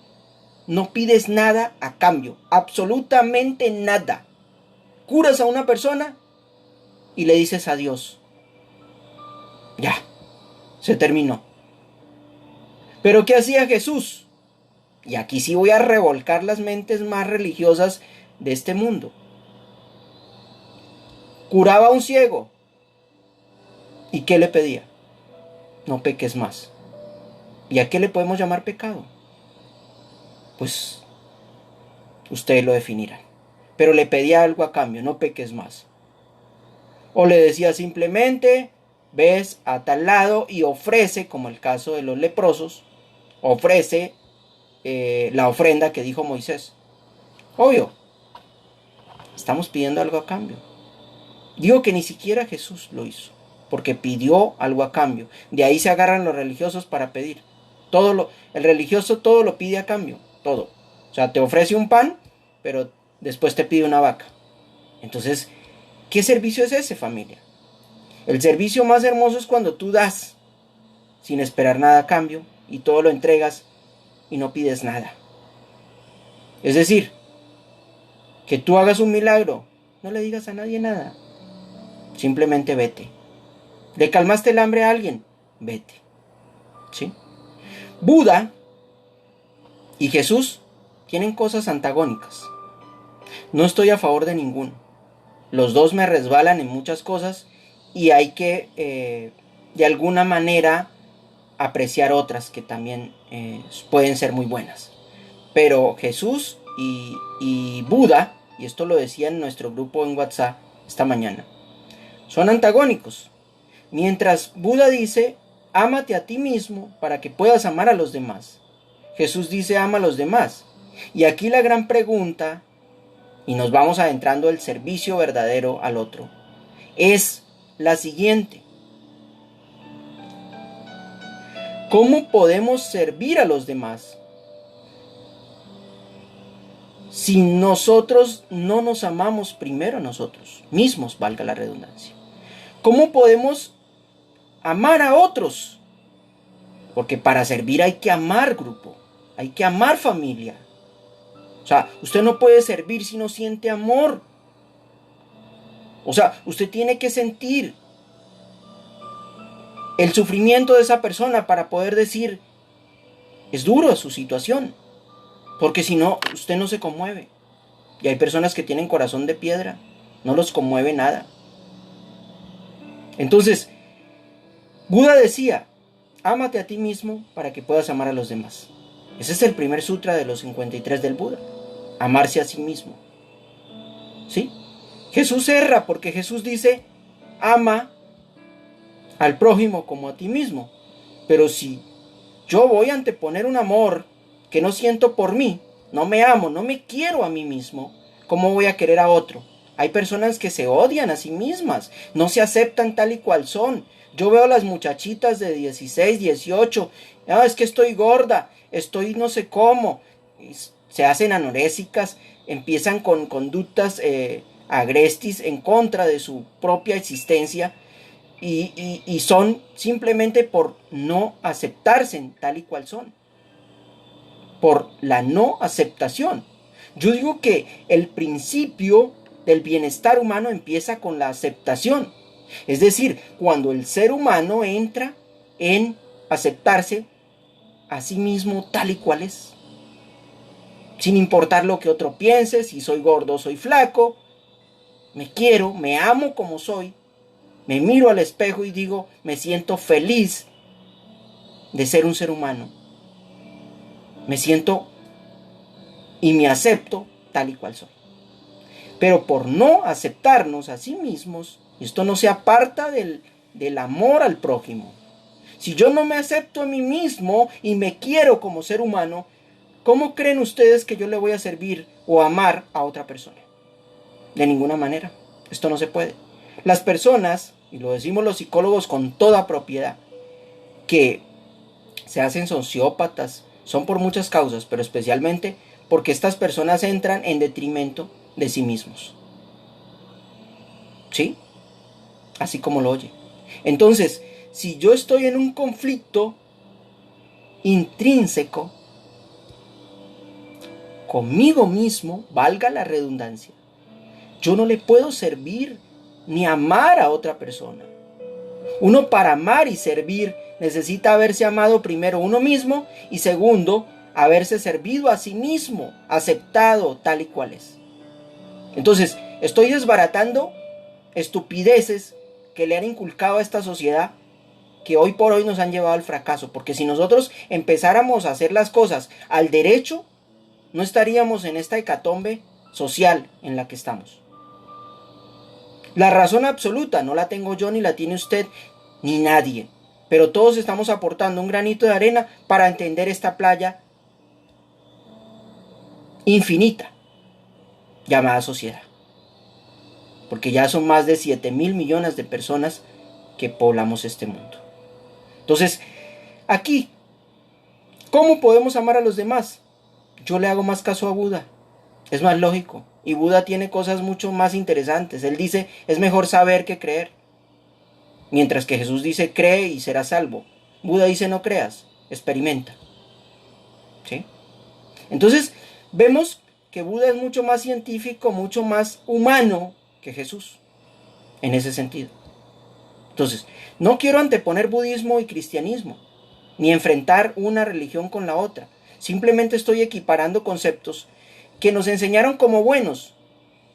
no pides nada a cambio, absolutamente nada. Curas a una persona y le dices adiós. Ya, se terminó. Pero ¿qué hacía Jesús? Y aquí sí voy a revolcar las mentes más religiosas de este mundo. Curaba a un ciego. ¿Y qué le pedía? No peques más. ¿Y a qué le podemos llamar pecado? Pues ustedes lo definirán. Pero le pedía algo a cambio: no peques más. O le decía simplemente: ves a tal lado y ofrece, como el caso de los leprosos, ofrece la ofrenda que dijo Moisés. Obvio, estamos pidiendo algo a cambio. Digo que ni siquiera Jesús lo hizo, porque pidió algo a cambio. De ahí se agarran los religiosos para pedir. El religioso todo lo pide a cambio, todo. O sea, te ofrece un pan, pero después te pide una vaca. Entonces, ¿qué servicio es ese, familia? El servicio más hermoso es cuando tú das sin esperar nada a cambio y todo lo entregas y no pides nada. Es decir, que tú hagas un milagro, no le digas a nadie nada. Simplemente vete. ¿Le calmaste el hambre a alguien? Vete. ¿Sí? Buda y Jesús tienen cosas antagónicas. No estoy a favor de ninguno. Los dos me resbalan en muchas cosas y hay que, de alguna manera, apreciar otras que también pueden ser muy buenas. Pero Jesús y Buda, y esto lo decía en nuestro grupo en WhatsApp esta mañana, son antagónicos. Mientras Buda dice, ámate a ti mismo para que puedas amar a los demás, Jesús dice, ama a los demás. Y aquí la gran pregunta, y nos vamos adentrando el servicio verdadero al otro, es la siguiente. ¿Cómo podemos servir a los demás si nosotros no nos amamos primero a nosotros mismos, valga la redundancia? ¿Cómo podemos amar a otros? Porque para servir hay que amar grupo, hay que amar familia. O sea, usted no puede servir si no siente amor. O sea, usted tiene que sentir el sufrimiento de esa persona para poder decir, es duro su situación. Porque si no, usted no se conmueve. Y hay personas que tienen corazón de piedra, no los conmueve nada. Entonces, Buda decía, ámate a ti mismo para que puedas amar a los demás. Ese es el primer sutra de los 53 del Buda. Amarse a sí mismo. ¿Sí? Jesús erra porque Jesús dice, ama al prójimo como a ti mismo. Pero si yo voy a anteponer un amor que no siento por mí, no me amo, no me quiero a mí mismo, ¿cómo voy a querer a otro? Hay personas que se odian a sí mismas, no se aceptan tal y cual son. Yo veo a las muchachitas de 16, 18, es que estoy gorda, estoy no sé cómo, se hacen anorésicas, empiezan con conductas agrestis en contra de su propia existencia y son simplemente por no aceptarse tal y cual son, por la no aceptación. Yo digo que el principio del bienestar humano empieza con la aceptación. Es decir, cuando el ser humano entra en aceptarse a sí mismo tal y cual es. Sin importar lo que otro piense, si soy gordo o soy flaco, me quiero, me amo como soy, me miro al espejo y digo, me siento feliz de ser un ser humano. Me siento y me acepto tal y cual soy. Pero por no aceptarnos a sí mismos, esto no se aparta del amor al prójimo. Si yo no me acepto a mí mismo y me quiero como ser humano, ¿cómo creen ustedes que yo le voy a servir o amar a otra persona? De ninguna manera. Esto no se puede. Las personas, y lo decimos los psicólogos con toda propiedad, que se hacen sociópatas, son por muchas causas, pero especialmente porque estas personas entran en detrimento de sí mismos. ¿Sí? Así como lo oye. Entonces, si yo estoy en un conflicto intrínseco conmigo mismo, valga la redundancia, yo no le puedo servir ni amar a otra persona. Uno para amar y servir necesita haberse amado primero uno mismo y segundo, haberse servido a sí mismo, aceptado tal y cual es. Entonces, estoy desbaratando estupideces que le han inculcado a esta sociedad que hoy por hoy nos han llevado al fracaso. Porque si nosotros empezáramos a hacer las cosas al derecho, no estaríamos en esta hecatombe social en la que estamos. La razón absoluta no la tengo yo, ni la tiene usted, ni nadie. Pero todos estamos aportando un granito de arena para entender esta playa infinita llamada sociedad. Porque ya son más de 7.000 millones de personas que poblamos este mundo. Entonces, aquí, ¿cómo podemos amar a los demás? Yo le hago más caso a Buda. Es más lógico. Y Buda tiene cosas mucho más interesantes. Él dice, es mejor saber que creer. Mientras que Jesús dice, cree y serás salvo. Buda dice, no creas, experimenta. ¿Sí? Entonces, vemos que Buda es mucho más científico, mucho más humano que Jesús, en ese sentido. Entonces, no quiero anteponer budismo y cristianismo, ni enfrentar una religión con la otra. Simplemente estoy equiparando conceptos que nos enseñaron como buenos,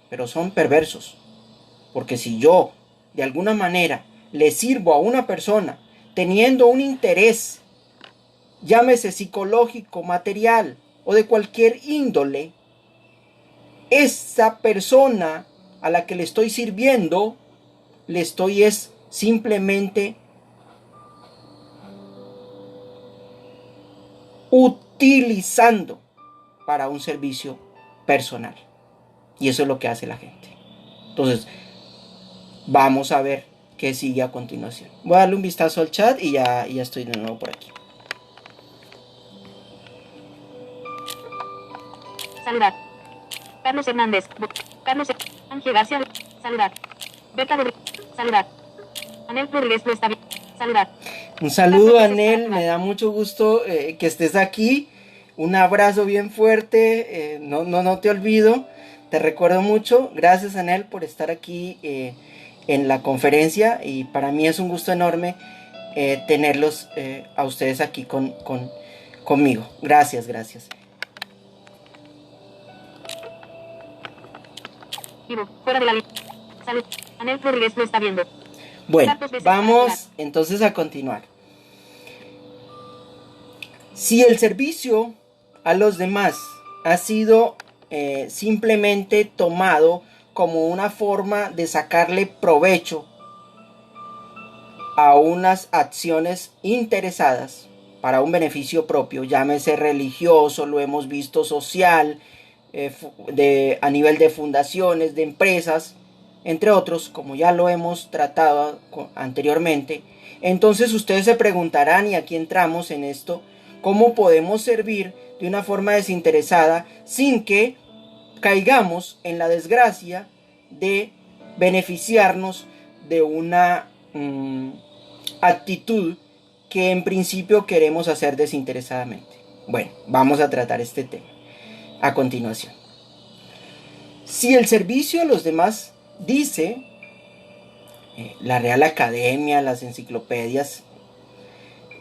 pero son perversos. Porque si yo, de alguna manera, le sirvo a una persona teniendo un interés, llámese psicológico, material o de cualquier índole, esa persona a la que le estoy sirviendo, le estoy simplemente utilizando para un servicio personal. Y eso es lo que hace la gente. Entonces, vamos a ver qué sigue a continuación. Voy a darle un vistazo al chat y ya estoy de nuevo por aquí. Saludar. Carlos Hernández. Carlos Ángel García. Saludar. Berta de saludar. Anel Rodríguez lo está bien. Saludar. Un saludo, Anel. Me da mucho gusto que estés aquí. Un abrazo bien fuerte. No te olvido. Te recuerdo mucho. Gracias, Anel, por estar aquí en la conferencia. Y para mí es un gusto enorme tenerlos a ustedes aquí conmigo. Gracias. Vivo. Fuera de la línea. Salud. Anel Rodríguez lo está viendo. Bueno, vamos entonces a continuar. Si el servicio a los demás ha sido simplemente tomado como una forma de sacarle provecho a unas acciones interesadas para un beneficio propio, llámese religioso, lo hemos visto social, a nivel de fundaciones, de empresas, entre otros, como ya lo hemos tratado anteriormente, entonces ustedes se preguntarán, y aquí entramos en esto, ¿cómo podemos servir de una forma desinteresada sin que caigamos en la desgracia de beneficiarnos de una actitud que en principio queremos hacer desinteresadamente? Bueno, vamos a tratar este tema a continuación. Si el servicio a los demás, dice la Real Academia, las enciclopedias,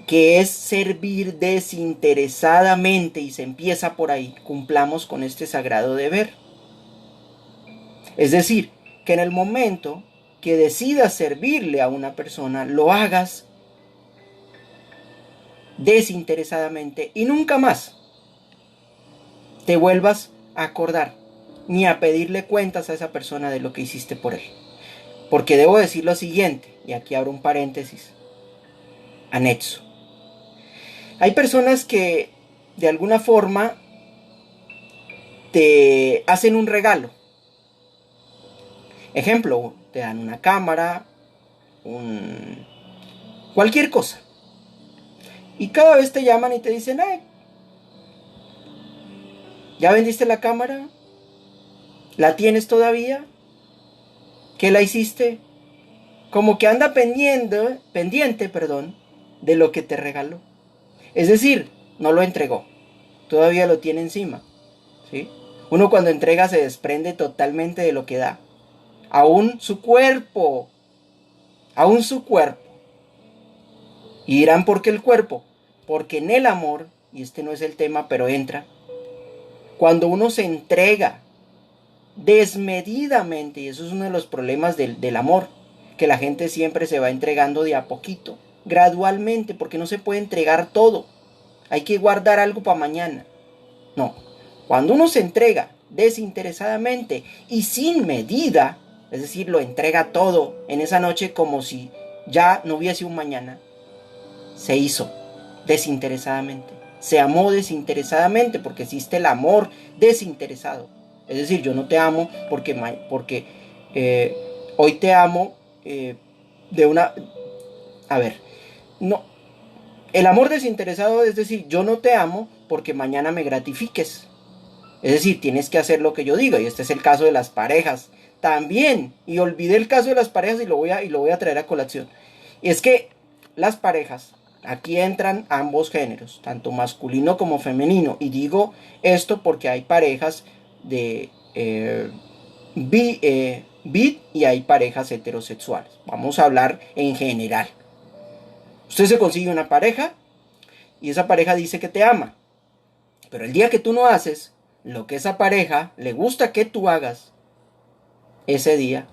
que es servir desinteresadamente, y se empieza por ahí, cumplamos con este sagrado deber. Es decir, que en el momento que decidas servirle a una persona, lo hagas desinteresadamente y nunca más te vuelvas a acordar ni a pedirle cuentas a esa persona de lo que hiciste por él. Porque debo decir lo siguiente, y aquí abro un paréntesis, anexo. Hay personas que de alguna forma te hacen un regalo. Ejemplo, te dan una cámara, cualquier cosa. Y cada vez te llaman y te dicen, ay, ¿ya vendiste la cámara? ¿La tienes todavía? ¿Qué la hiciste? Como que anda pendiente, de lo que te regaló. Es decir, no lo entregó. Todavía lo tiene encima. ¿Sí? Uno cuando entrega se desprende totalmente de lo que da. Aún su cuerpo. Y dirán, ¿por qué el cuerpo? Porque en el amor, y este no es el tema, pero entra, cuando uno se entrega desmedidamente, y eso es uno de los problemas del amor, que la gente siempre se va entregando de a poquito, gradualmente, porque no se puede entregar todo. Hay que guardar algo para mañana. No, cuando uno se entrega desinteresadamente y sin medida, es decir, lo entrega todo en esa noche como si ya no hubiese un mañana, se hizo desinteresadamente, se amó desinteresadamente, porque existe el amor desinteresado. Es decir, yo no te amo porque hoy te amo de una... A ver, no. El amor desinteresado es decir, yo no te amo porque mañana me gratifiques. Es decir, tienes que hacer lo que yo diga, y este es el caso de las parejas también. Y olvidé el caso de las parejas y lo voy a traer a colación. Y es que las parejas, aquí entran ambos géneros, tanto masculino como femenino. Y digo esto porque hay parejas de bi y hay parejas heterosexuales. Vamos a hablar en general. Usted se consigue una pareja y esa pareja dice que te ama. Pero el día que tú no haces lo que esa pareja le gusta que tú hagas, ese día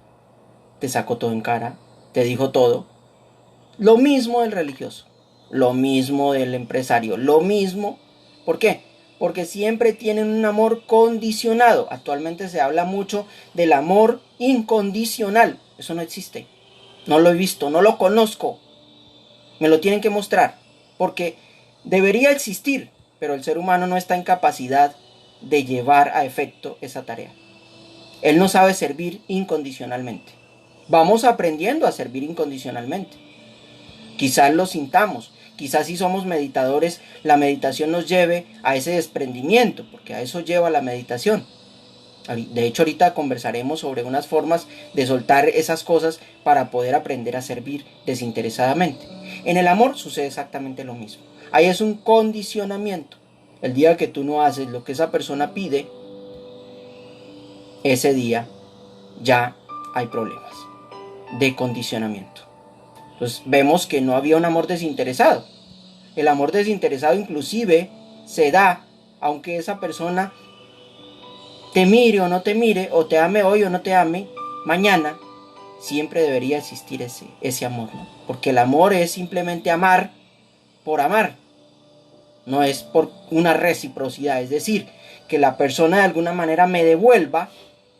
te sacó todo en cara, te dijo todo. Lo mismo del religioso, lo mismo del empresario, lo mismo. ¿Por qué? Porque siempre tienen un amor condicionado. Actualmente se habla mucho del amor incondicional. Eso no existe. No lo he visto, no lo conozco. Me lo tienen que mostrar. Porque debería existir, pero el ser humano no está en capacidad de llevar a efecto esa tarea. Él no sabe servir incondicionalmente. Vamos aprendiendo a servir incondicionalmente. Quizás lo sintamos, quizás si somos meditadores, la meditación nos lleve a ese desprendimiento, porque a eso lleva la meditación. De hecho, ahorita conversaremos sobre unas formas de soltar esas cosas para poder aprender a servir desinteresadamente. En el amor sucede exactamente lo mismo. Ahí es un condicionamiento. El día que tú no haces lo que esa persona pide, ese día ya hay problemas de condicionamiento. Entonces vemos que no había un amor desinteresado. El amor desinteresado inclusive se da aunque esa persona te mire o no te mire, o te ame hoy o no te ame mañana. Siempre debería existir ese amor, ¿no? Porque el amor es simplemente amar por amar, no es por una reciprocidad, es decir, que la persona de alguna manera me devuelva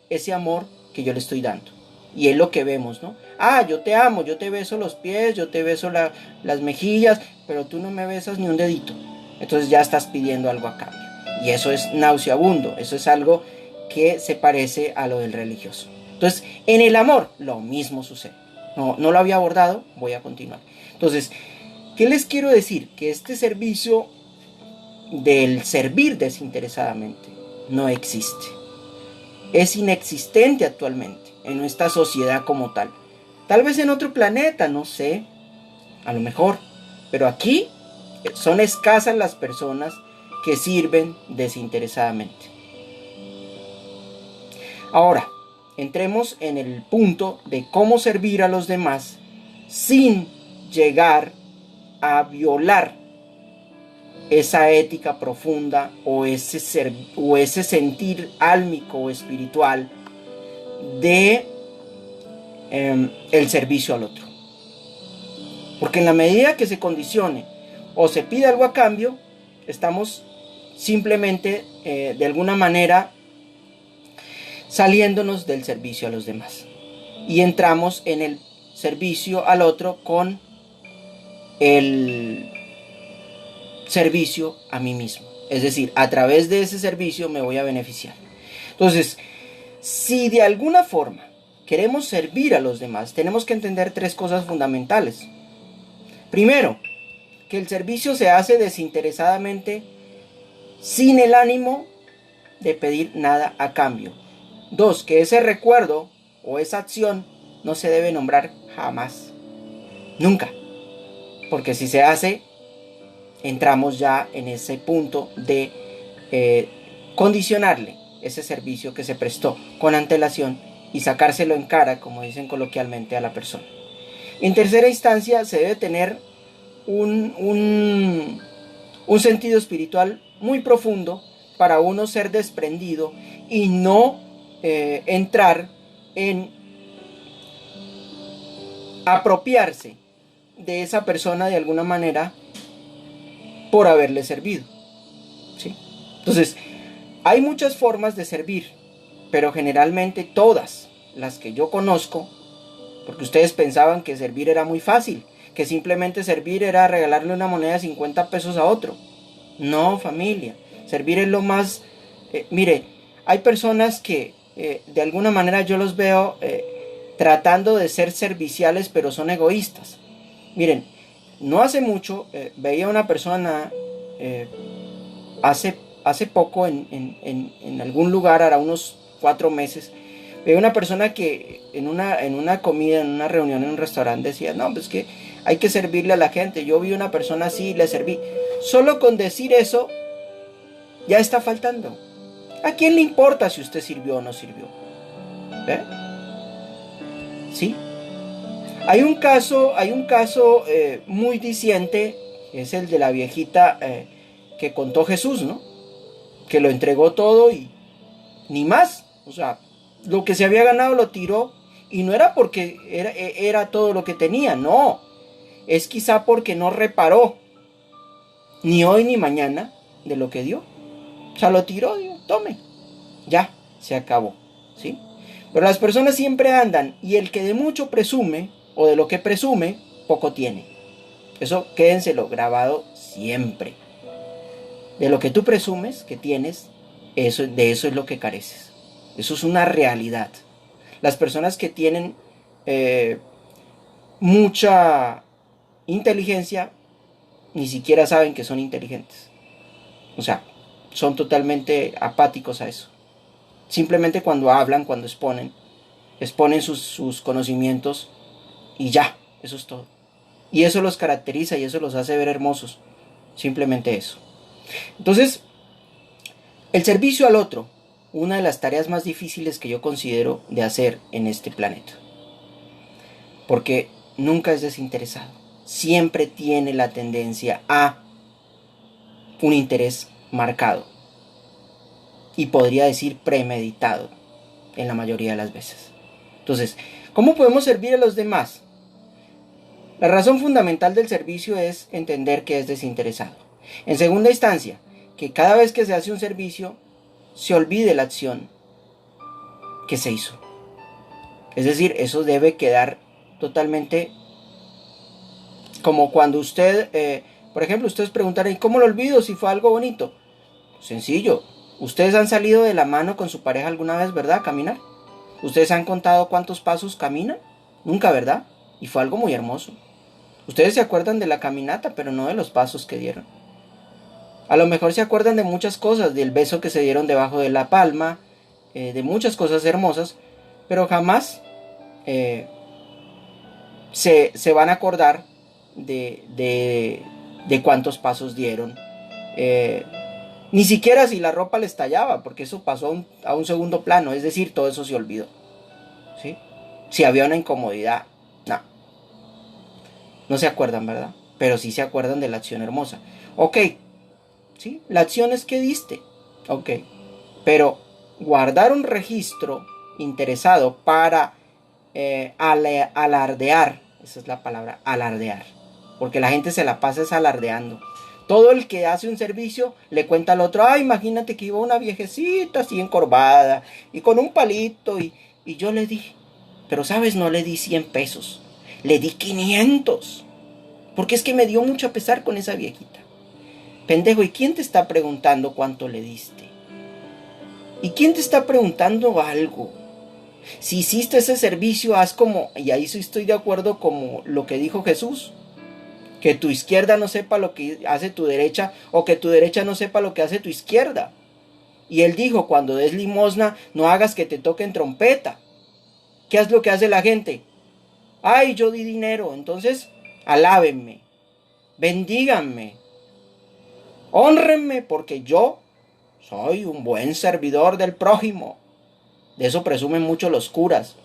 ese amor que yo le estoy dando. Y es lo que vemos, ¿no? Ah, yo te amo, yo te beso los pies, yo te beso las mejillas, pero tú no me besas ni un dedito. Entonces ya estás pidiendo algo a cambio. Y eso es nauseabundo, eso es algo que se parece a lo del religioso. Entonces, en el amor, lo mismo sucede. No lo había abordado, voy a continuar. Entonces, ¿qué les quiero decir? Que este servicio del servir desinteresadamente no existe. Es inexistente actualmente en nuestra sociedad como tal. Tal vez en otro planeta, no sé, a lo mejor. Pero aquí son escasas las personas que sirven desinteresadamente. Ahora, entremos en el punto de cómo servir a los demás sin llegar a violar esa ética profunda o ese sentir álmico o espiritual de el servicio al otro. Porque en la medida que se condicione o se pide algo a cambio, estamos simplemente de alguna manera saliéndonos del servicio a los demás. Y entramos en el servicio al otro con el servicio a mí mismo. Es decir, a través de ese servicio me voy a beneficiar. Entonces, si de alguna forma queremos servir a los demás, tenemos que entender tres cosas fundamentales. Primero, que el servicio se hace desinteresadamente sin el ánimo de pedir nada a cambio. Dos, que ese recuerdo o esa acción no se debe nombrar jamás. Nunca. Porque si se hace, entramos ya en ese punto de condicionarle ese servicio que se prestó con antelación y sacárselo en cara, como dicen coloquialmente, a la persona. En tercera instancia, se debe tener un sentido espiritual muy profundo para uno ser desprendido y no entrar en apropiarse de esa persona de alguna manera por haberle servido, ¿sí? Entonces, hay muchas formas de servir, pero generalmente todas las que yo conozco, porque ustedes pensaban que servir era muy fácil, que simplemente servir era regalarle una moneda de 50 pesos a otro. No, familia, servir es lo más... mire, hay personas que de alguna manera yo los veo tratando de ser serviciales, pero son egoístas. Miren, no hace mucho veía una persona hace hace poco en algún lugar, hará unos 4 meses, veo una persona que en una comida, en una reunión, en un restaurante decía, no, pues que hay que servirle a la gente. Yo vi una persona así y le serví. Solo con decir eso ya está faltando. ¿A quién le importa si usted sirvió o no sirvió? ¿Eh? ¿Sí? Hay un caso muy diciente, es el de la viejita que contó Jesús, ¿no? Que lo entregó todo y ni más. O sea, lo que se había ganado lo tiró y no era porque era todo lo que tenía, no. Es quizá porque no reparó ni hoy ni mañana de lo que dio. O sea, lo tiró, digo, tome, ya, se acabó, ¿sí? Pero las personas siempre andan y el que de mucho presume o de lo que presume, poco tiene. Eso quédenselo grabado siempre. De lo que tú presumes que tienes, de eso es lo que careces. Eso es una realidad. Las personas que tienen mucha inteligencia ni siquiera saben que son inteligentes. O sea, son totalmente apáticos a eso. Simplemente cuando hablan, cuando exponen sus conocimientos y ya, eso es todo. Y eso los caracteriza y eso los hace ver hermosos. Simplemente eso. Entonces, el servicio al otro, una de las tareas más difíciles que yo considero de hacer en este planeta. Porque nunca es desinteresado. Siempre tiene la tendencia a un interés marcado. Y podría decir premeditado en la mayoría de las veces. Entonces, ¿cómo podemos servir a los demás? La razón fundamental del servicio es entender que es desinteresado. En segunda instancia, que cada vez que se hace un servicio, se olvide la acción que se hizo. Es decir, eso debe quedar totalmente como cuando usted, por ejemplo, ustedes preguntarán, ¿y cómo lo olvido si fue algo bonito? Sencillo. Ustedes han salido de la mano con su pareja alguna vez, ¿verdad? A caminar. ¿Ustedes han contado cuántos pasos caminan? Nunca, ¿verdad? Y fue algo muy hermoso. Ustedes se acuerdan de la caminata, pero no de los pasos que dieron. A lo mejor se acuerdan de muchas cosas, del beso que se dieron debajo de la palma, de muchas cosas hermosas, pero jamás se van a acordar de cuántos pasos dieron. Ni siquiera si la ropa les tallaba, porque eso pasó a un segundo plano, es decir, todo eso se olvidó. ¿Sí? Si había una incomodidad, no se acuerdan, ¿verdad? Pero sí se acuerdan de la acción hermosa. Ok, ¿sí? La acción es que diste, ok, pero guardar un registro interesado para alardear, esa es la palabra, alardear, porque la gente se la pasa es alardeando. Todo el que hace un servicio le cuenta al otro, imagínate que iba una viejecita así encorvada y con un palito y yo le di, pero sabes, no le di 100 pesos, le di 500, porque es que me dio mucho pesar con esa viejita. Pendejo, ¿y quién te está preguntando cuánto le diste? ¿Y quién te está preguntando algo? Si hiciste ese servicio, haz como, y ahí sí estoy de acuerdo como lo que dijo Jesús, que tu izquierda no sepa lo que hace tu derecha, o que tu derecha no sepa lo que hace tu izquierda. Y él dijo, cuando des limosna, no hagas que te toquen trompeta. ¿Qué es lo que hace la gente? Ay, yo di dinero, entonces alábenme, bendíganme, hónrenme, porque yo soy un buen servidor del prójimo. De eso presumen mucho los curas,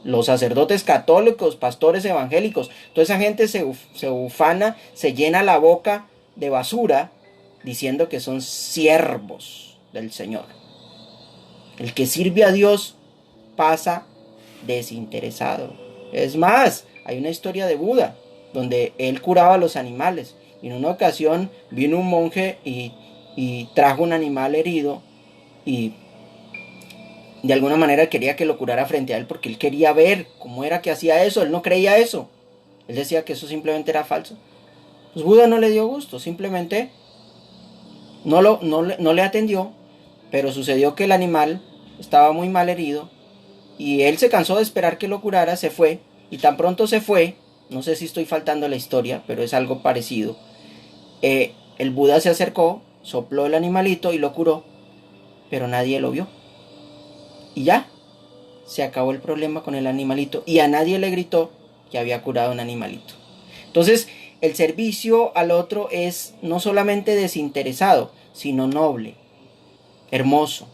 los sacerdotes católicos, pastores evangélicos. Toda esa gente se ufana, se llena la boca de basura diciendo que son siervos del Señor. El que sirve a Dios pasa desinteresado. Es más, hay una historia de Buda donde él curaba a los animales. Y en una ocasión vino un monje y trajo un animal herido y de alguna manera quería que lo curara frente a él porque él quería ver cómo era que hacía eso. Él no creía eso. Él decía que eso simplemente era falso. Pues Buda no le dio gusto, simplemente no le atendió, pero sucedió que el animal estaba muy mal herido y él se cansó de esperar que lo curara, se fue, y tan pronto se fue, no sé si estoy faltando la historia, pero es algo parecido, el Buda se acercó sopló el animalito y lo curó, pero nadie lo vio. Y ya, se acabó el problema con el animalito y a nadie le gritó que había curado un animalito. Entonces, el servicio al otro es no solamente desinteresado, sino noble, hermoso,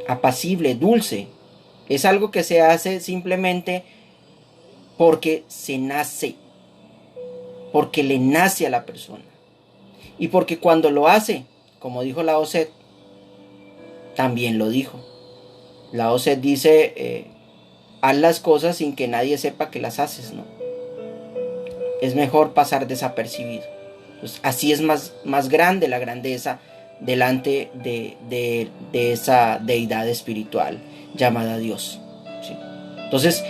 apacible, dulce. Es algo que se hace simplemente porque se nace, porque le nace a la persona. Y porque cuando lo hace, como dijo Lao Tse, también lo dijo. Lao Tse dice, haz las cosas sin que nadie sepa que las haces, ¿no? Es mejor pasar desapercibido. Pues así es más grande la grandeza delante de esa deidad espiritual llamada Dios, ¿sí? Entonces,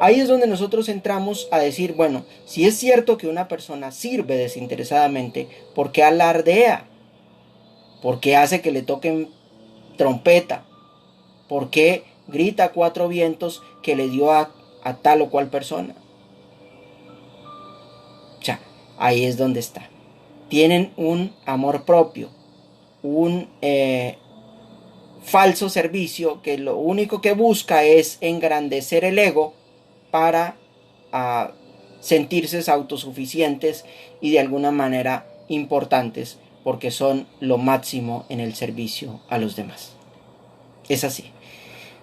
ahí es donde nosotros entramos a decir, bueno, si es cierto que una persona sirve desinteresadamente, ¿por qué alardea? ¿Por qué hace que le toquen trompeta? ¿Por qué grita a cuatro vientos que le dio a tal o cual persona? Ya, ahí es donde está. Tienen un amor propio, un falso servicio que lo único que busca es engrandecer el ego para sentirse autosuficientes y de alguna manera importantes porque son lo máximo en el servicio a los demás. Es así.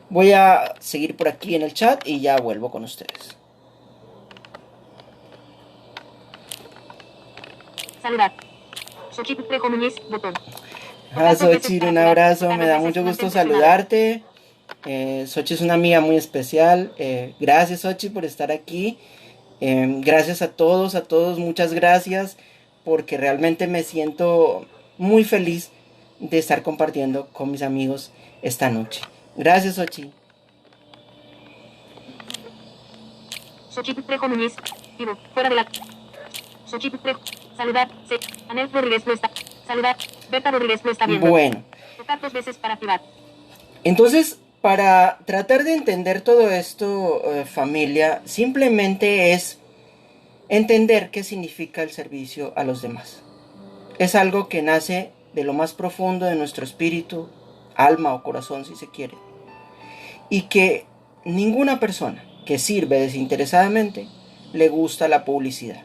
Voy a seguir por aquí en el chat y ya vuelvo con ustedes. Saludar. Xochitl Precomuñiz, botón. Xochitl, un abrazo, me da mucho gusto saludarte. Xochitl es una amiga muy especial. Gracias, Xochitl, por estar aquí. Gracias a todos, muchas gracias, porque realmente me siento muy feliz de estar compartiendo con mis amigos esta noche. Gracias, Xochitl. Xochitl Precomuñiz, vivo, fuera de la... Xochitl saludar, Anel Rodríguez no está. Saludar, Berta Rodríguez no está viendo. Bueno. Tocar 2 veces para activar. Entonces, para tratar de entender todo esto, familia, simplemente es entender qué significa el servicio a los demás. Es algo que nace de lo más profundo de nuestro espíritu, alma o corazón, si se quiere. Y que ninguna persona que sirve desinteresadamente le gusta la publicidad.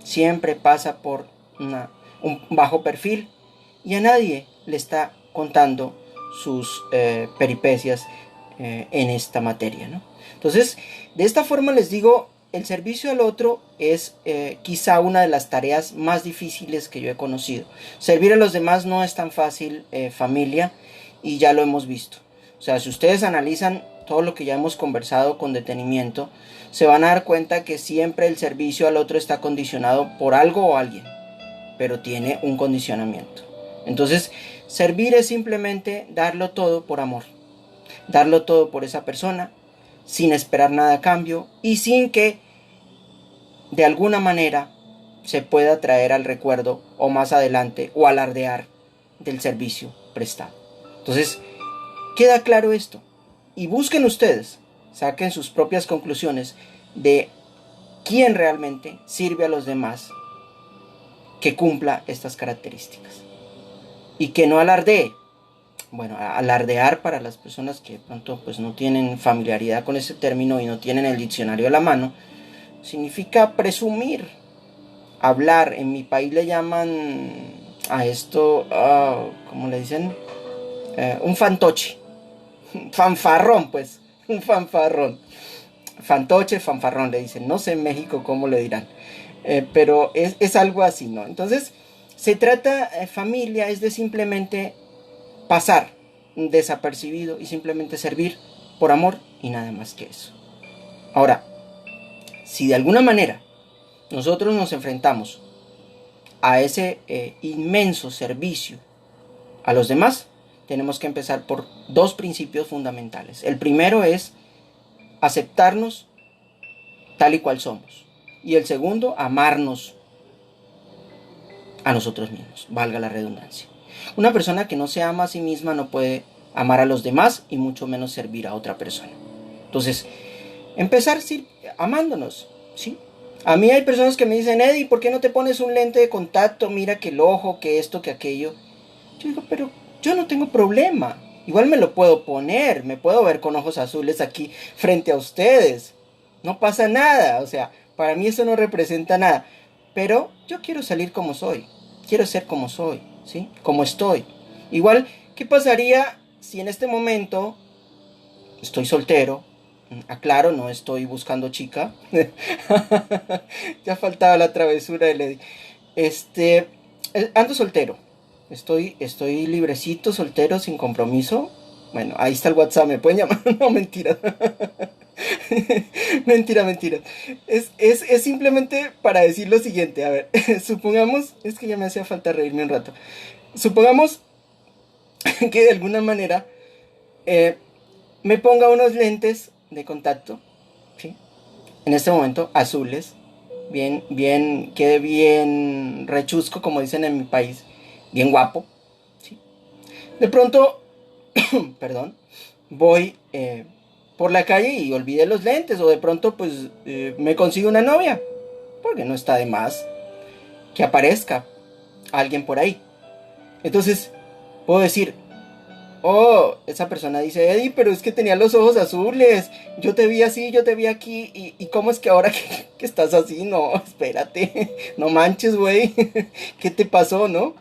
Siempre pasa por un bajo perfil y a nadie le está contando sus peripecias en esta materia, ¿no? Entonces, de esta forma les digo, el servicio al otro es quizá una de las tareas más difíciles que yo he conocido. Servir a los demás no es tan fácil, familia, y ya lo hemos visto. O sea, si ustedes analizan todo lo que ya hemos conversado con detenimiento, se van a dar cuenta que siempre el servicio al otro está condicionado por algo o alguien, pero tiene un condicionamiento. Entonces, servir es simplemente darlo todo por amor, darlo todo por esa persona, sin esperar nada a cambio y sin que de alguna manera se pueda traer al recuerdo o más adelante o alardear del servicio prestado. Entonces, queda claro esto y busquen ustedes, saquen sus propias conclusiones de quién realmente sirve a los demás que cumpla estas características y que no alardee. Bueno, alardear para las personas que de pronto pues no tienen familiaridad con ese término y no tienen el diccionario a la mano, significa presumir, hablar. En mi país le llaman a esto, ¿cómo le dicen? Un fantoche, fanfarrón, pues, un fanfarrón. Fantoche, fanfarrón le dicen, no sé en México cómo le dirán, pero es algo así, ¿no? Entonces, se trata, familia, es de simplemente pasar desapercibido y simplemente servir por amor y nada más que eso. Ahora, si de alguna manera nosotros nos enfrentamos a ese inmenso servicio a los demás, tenemos que empezar por dos principios fundamentales. El primero es aceptarnos tal y cual somos. Y el segundo, amarnos a nosotros mismos, valga la redundancia. Una persona que no se ama a sí misma no puede amar a los demás y mucho menos servir a otra persona. Entonces, empezar amándonos, ¿sí? A mí hay personas que me dicen, Eddie, ¿por qué no te pones un lente de contacto? Mira que el ojo, que esto, que aquello. Yo digo, pero yo no tengo problema. Igual me lo puedo poner, me puedo ver con ojos azules aquí frente a ustedes. No pasa nada, o sea, para mí eso no representa nada. Pero yo quiero salir como soy, quiero ser como soy, ¿sí? Como estoy. Igual, ¿qué pasaría si en este momento estoy soltero? Aclaro, no estoy buscando chica. Ya faltaba la travesura de Lady. Ando soltero. Estoy librecito, soltero, sin compromiso. Bueno, ahí está el WhatsApp, me pueden llamar. No, mentira. Mentira, mentira. Es simplemente para decir lo siguiente. A ver, supongamos, es que ya me hacía falta reírme un rato. Supongamos que de alguna manera eh, me ponga unos lentes de contacto, ¿sí? En este momento azules, quede bien rechusco, como dicen en mi país, bien guapo, ¿sí? De pronto, perdón, voy por la calle y olvidé los lentes, o de pronto pues me consigo una novia, porque no está de más que aparezca alguien por ahí. Entonces puedo decir, oh, esa persona dice, Eddie, pero es que tenía los ojos azules. Yo te vi así, yo te vi aquí. ¿Y cómo es que ahora que estás así? No, espérate. No manches, güey. ¿Qué te pasó, no?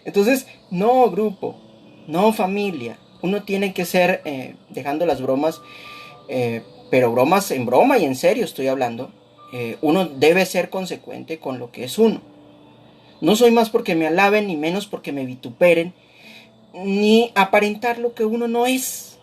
Entonces, no, grupo. No, familia. Uno tiene que ser, dejando las bromas, pero bromas en broma y en serio estoy hablando. Uno debe ser consecuente con lo que es uno. No soy más porque me alaben, ni menos porque me vituperen, ni aparentar lo que uno no es.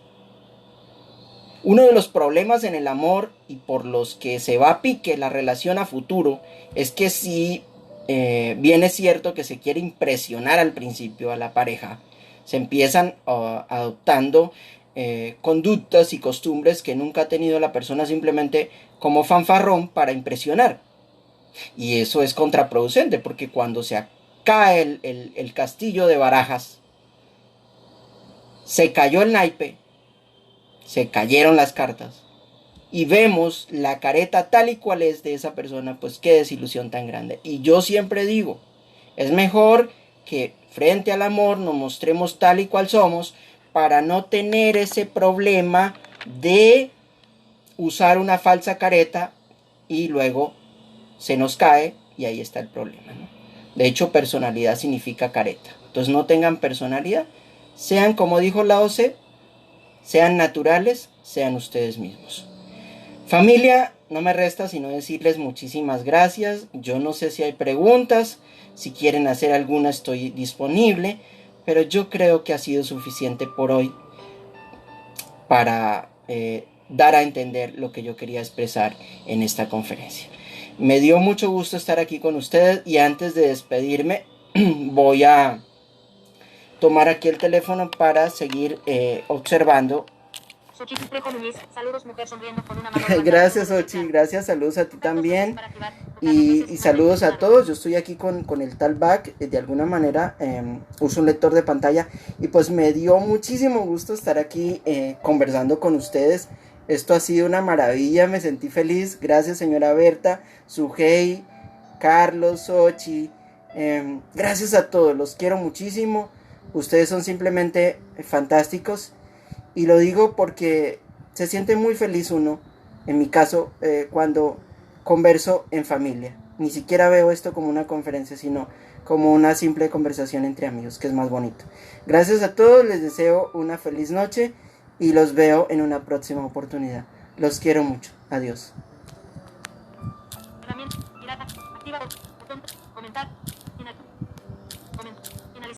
Uno de los problemas en el amor y por los que se va a pique la relación a futuro es que si bien es cierto que se quiere impresionar al principio a la pareja, se empiezan adoptando conductas y costumbres que nunca ha tenido la persona simplemente como fanfarrón para impresionar. Y eso es contraproducente porque cuando se cae el castillo de barajas, se cayó el naipe, se cayeron las cartas y vemos la careta tal y cual es de esa persona, pues qué desilusión tan grande. Y yo siempre digo, es mejor que frente al amor nos mostremos tal y cual somos para no tener ese problema de usar una falsa careta y luego se nos cae y ahí está el problema, ¿no? De hecho, personalidad significa careta. Entonces no tengan personalidad. Sean, como dijo Lao Tse, sean naturales, sean ustedes mismos. Familia, no me resta sino decirles muchísimas gracias. Yo no sé si hay preguntas, si quieren hacer alguna estoy disponible, pero yo creo que ha sido suficiente por hoy para dar a entender lo que yo quería expresar en esta conferencia. Me dio mucho gusto estar aquí con ustedes y antes de despedirme voy a tomar aquí el teléfono para seguir observando. Saludos, mujer sonriendo con una mano. Gracias, Ochi, gracias, saludos a ti también. Y saludos a todos. Yo estoy aquí con el Talkback. De alguna manera uso un lector de pantalla. Y pues me dio muchísimo gusto estar aquí conversando con ustedes. Esto ha sido una maravilla, me sentí feliz. Gracias, señora Berta, Sujei, Carlos, Ochi. Gracias a todos, los quiero muchísimo. Ustedes son simplemente fantásticos. Y lo digo porque se siente muy feliz uno, en mi caso, cuando converso en familia. Ni siquiera veo esto como una conferencia, sino como una simple conversación entre amigos, que es más bonito. Gracias a todos, les deseo una feliz noche y los veo en una próxima oportunidad. Los quiero mucho. Adiós.